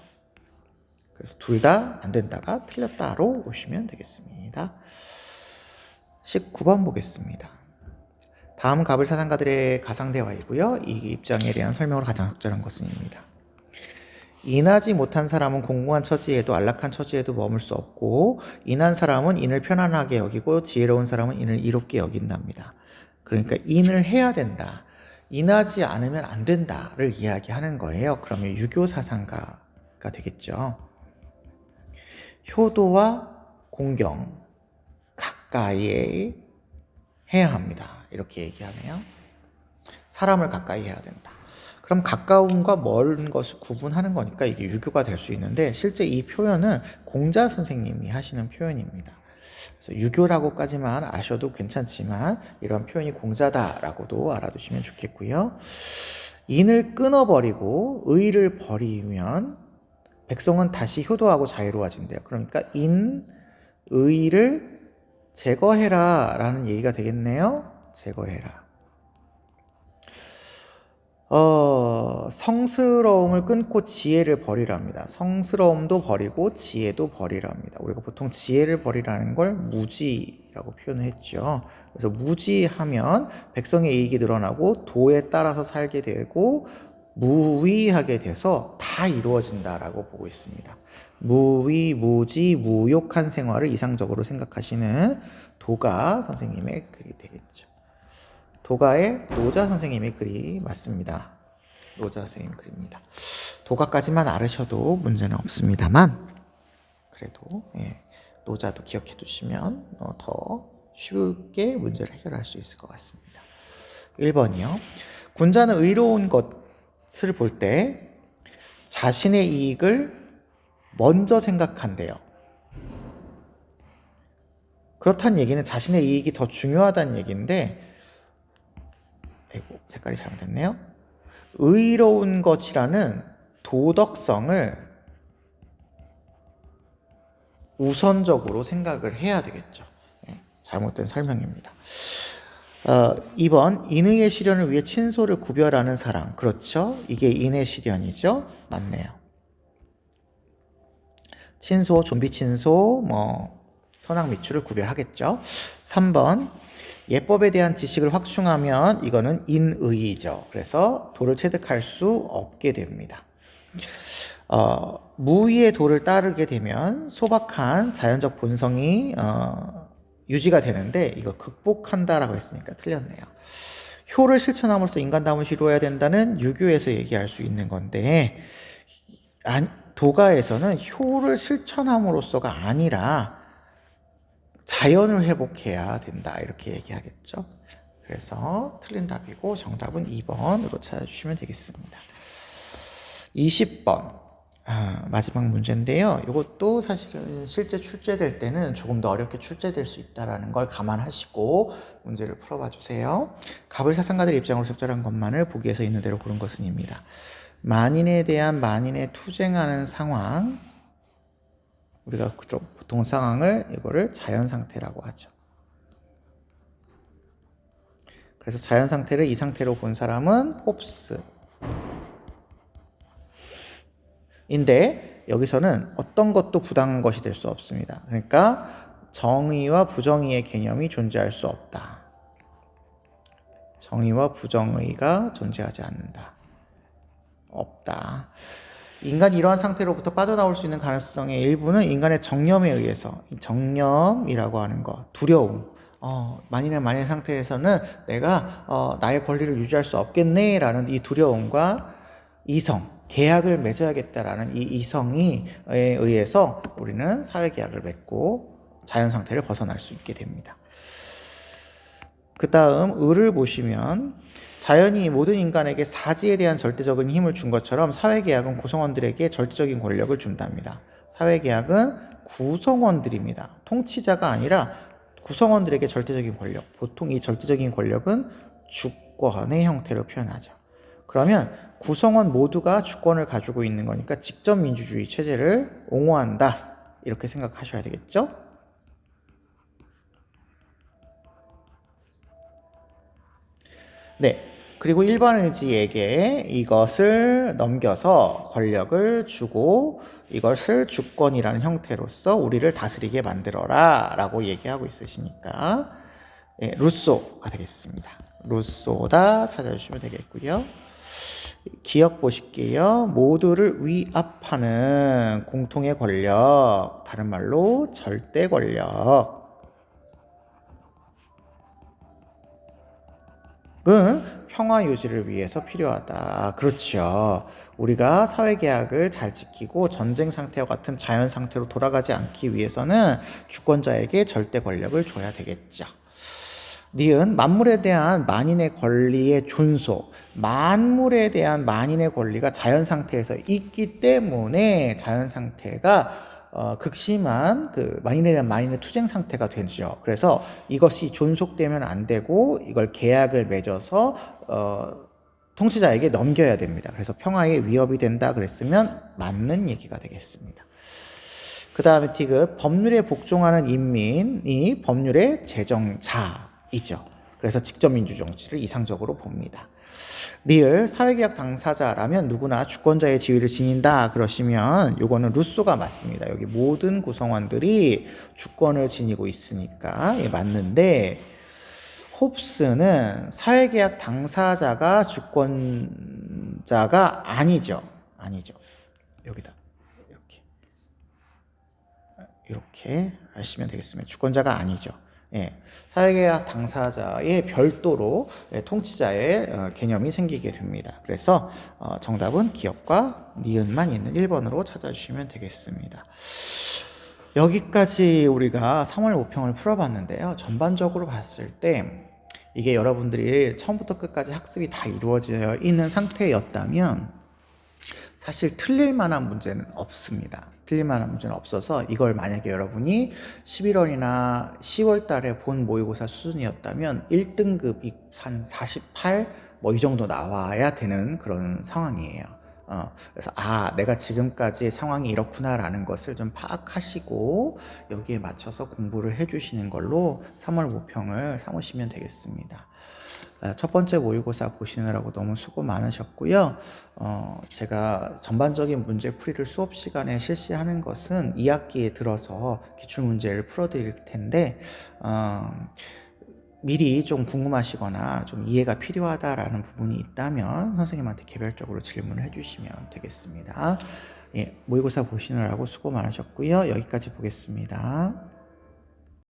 그래서 둘 다 안 된다가 틀렸다로 오시면 되겠습니다. 19번 보겠습니다. 다음 갑을 사상가들의 가상대화이고요. 이 입장에 대한 설명으로 가장 적절한 것은입니다. 인하지 못한 사람은 공공한 처지에도 안락한 처지에도 머물 수 없고 인한 사람은 인을 편안하게 여기고 지혜로운 사람은 인을 이롭게 여긴답니다. 그러니까 인을 해야 된다. 인하지 않으면 안 된다를 이야기하는 거예요. 그러면 유교 사상가가 되겠죠. 효도와 공경 가까이 해야 합니다. 이렇게 얘기하네요. 사람을 가까이 해야 된다. 그럼 가까움과 먼 것을 구분하는 거니까 이게 유교가 될 수 있는데 실제 이 표현은 공자 선생님이 하시는 표현입니다. 그래서 유교라고까지만 아셔도 괜찮지만 이런 표현이 공자다라고도 알아두시면 좋겠고요. 인을 끊어버리고 의를 버리면 백성은 다시 효도하고 자유로워진대요. 그러니까 인, 의를 제거해라 라는 얘기가 되겠네요. 제거해라. 성스러움을 끊고 지혜를 버리랍니다. 성스러움도 버리고 지혜도 버리랍니다. 우리가 보통 지혜를 버리라는 걸 무지라고 표현을 했죠. 그래서 무지하면 백성의 이익이 늘어나고 도에 따라서 살게 되고 무위하게 돼서 다 이루어진다라고 보고 있습니다. 무위, 무지, 무욕한 생활을 이상적으로 생각하시는 도가 선생님의 글이 되겠죠. 도가의 노자 선생님의 글이 맞습니다. 노자 선생님 글입니다. 도가까지만 알으셔도 문제는 없습니다만 그래도 노자도 기억해 두시면 더 쉽게 문제를 해결할 수 있을 것 같습니다. 1번이요. 군자는 의로운 것을 볼 때 자신의 이익을 먼저 생각한대요. 그렇다는 얘기는 자신의 이익이 더 중요하다는 얘기인데 아이고, 색깔이 잘못됐네요. 의로운 것이라는 도덕성을 우선적으로 생각을 해야 되겠죠. 예, 잘못된 설명입니다. 2번 인의의 실현을 위해 친소를 구별하는 사랑. 그렇죠? 이게 인의 실현이죠? 맞네요. 친소, 좀비 친소, 선악 미추를 구별하겠죠. 3번 예법에 대한 지식을 확충하면 이거는 인의이죠. 그래서 도를 체득할 수 없게 됩니다. 무의의 도를 따르게 되면 소박한 자연적 본성이 유지가 되는데 이걸 극복한다라고 했으니까 틀렸네요. 효를 실천함으로써 인간다움을 이루어야 된다는 유교에서 얘기할 수 있는 건데 도가에서는 효를 실천함으로써가 아니라 자연을 회복해야 된다 이렇게 얘기하겠죠. 그래서 틀린 답이고 정답은 2번으로 찾아주시면 되겠습니다. 20번 마지막 문제인데요. 이것도 사실은 실제 출제될 때는 조금 더 어렵게 출제될 수 있다는 걸 감안하시고 문제를 풀어봐 주세요. 갑을 사상가들의 입장으로 적절한 것만을 보기에서 있는 대로 고른 것은입니다. 만인에 대한 만인에 투쟁하는 상황, 우리가 보통 상황을 이거를 자연 상태라고 하죠. 그래서 자연 상태를 이 상태로 본 사람은 홉스. 인데 여기서는 어떤 것도 부당한 것이 될 수 없습니다. 그러니까 정의와 부정의의 개념이 존재할 수 없다. 정의와 부정의가 존재하지 않는다. 없다. 인간이 이러한 상태로부터 빠져나올 수 있는 가능성의 일부는 인간의 정념에 의해서, 정념이라고 하는 것, 두려움, 만인의 상태에서는 내가 나의 권리를 유지할 수 없겠네라는 이 두려움과 이성, 계약을 맺어야겠다라는 이 이성에 의해서 우리는 사회계약을 맺고 자연상태를 벗어날 수 있게 됩니다. 그 다음 을을 보시면 자연이 모든 인간에게 사지에 대한 절대적인 힘을 준 것처럼 사회계약은 구성원들에게 절대적인 권력을 준답니다. 사회계약은 구성원들입니다. 통치자가 아니라 구성원들에게 절대적인 권력. 보통 이 절대적인 권력은 주권의 형태로 표현하죠. 그러면 구성원 모두가 주권을 가지고 있는 거니까 직접 민주주의 체제를 옹호한다. 이렇게 생각하셔야 되겠죠? 네. 그리고 일반 의지에게 이것을 넘겨서 권력을 주고 이것을 주권이라는 형태로서 우리를 다스리게 만들어라 라고 얘기하고 있으시니까 루소가 되겠습니다. 루소다 찾아주시면 되겠고요. 기억 보실게요. 모두를 위압하는 공통의 권력, 다른 말로 절대 권력. 은 평화 유지를 위해서 필요하다. 그렇죠. 우리가 사회계약을 잘 지키고 전쟁 상태와 같은 자연 상태로 돌아가지 않기 위해서는 주권자에게 절대 권력을 줘야 되겠죠. 니은 만물에 대한 만인의 권리의 존속, 만물에 대한 만인의 권리가 자연 상태에서 있기 때문에 자연 상태가 극심한 그 만인에 대한 만인의 투쟁 상태가 되죠. 그래서 이것이 존속되면 안 되고 이걸 계약을 맺어서 통치자에게 넘겨야 됩니다. 그래서 평화에 위협이 된다 그랬으면 맞는 얘기가 되겠습니다. 그 다음에 티귿 법률에 복종하는 인민이 법률의 제정자이죠. 그래서 직접 민주정치를 이상적으로 봅니다. 리을 사회계약 당사자라면 누구나 주권자의 지위를 지닌다 그러시면 요거는 루소가 맞습니다. 여기 모든 구성원들이 주권을 지니고 있으니까 맞는데 홉스는 사회계약 당사자가 주권자가 아니죠. 여기다 이렇게 하시면 되겠습니다. 주권자가 아니죠. 사회계약 당사자의 별도로 통치자의 개념이 생기게 됩니다. 그래서 정답은 기업과 니은만 있는 1번으로 찾아주시면 되겠습니다. 여기까지 우리가 3월 5평을 풀어봤는데요. 전반적으로 봤을 때 이게 여러분들이 처음부터 끝까지 학습이 다 이루어져 있는 상태였다면 사실 틀릴 만한 문제는 없습니다. 틀릴 만한 문제는 없어서 이걸 만약에 여러분이 11월이나 10월 달에 본 모의고사 수준이었다면 1등급이 한 48, 이 정도 나와야 되는 그런 상황이에요. 그래서 내가 지금까지 상황이 이렇구나라는 것을 좀 파악하시고 여기에 맞춰서 공부를 해주시는 걸로 3월 모평을 삼으시면 되겠습니다. 첫 번째 모의고사 보시느라고 너무 수고 많으셨고요. 제가 전반적인 문제풀이를 수업 시간에 실시하는 것은 2학기에 들어서 기출문제를 풀어드릴 텐데 미리 좀 궁금하시거나 좀 이해가 필요하다라는 부분이 있다면 선생님한테 개별적으로 질문을 해주시면 되겠습니다. 예, 모의고사 보시느라고 수고 많으셨고요. 여기까지 보겠습니다.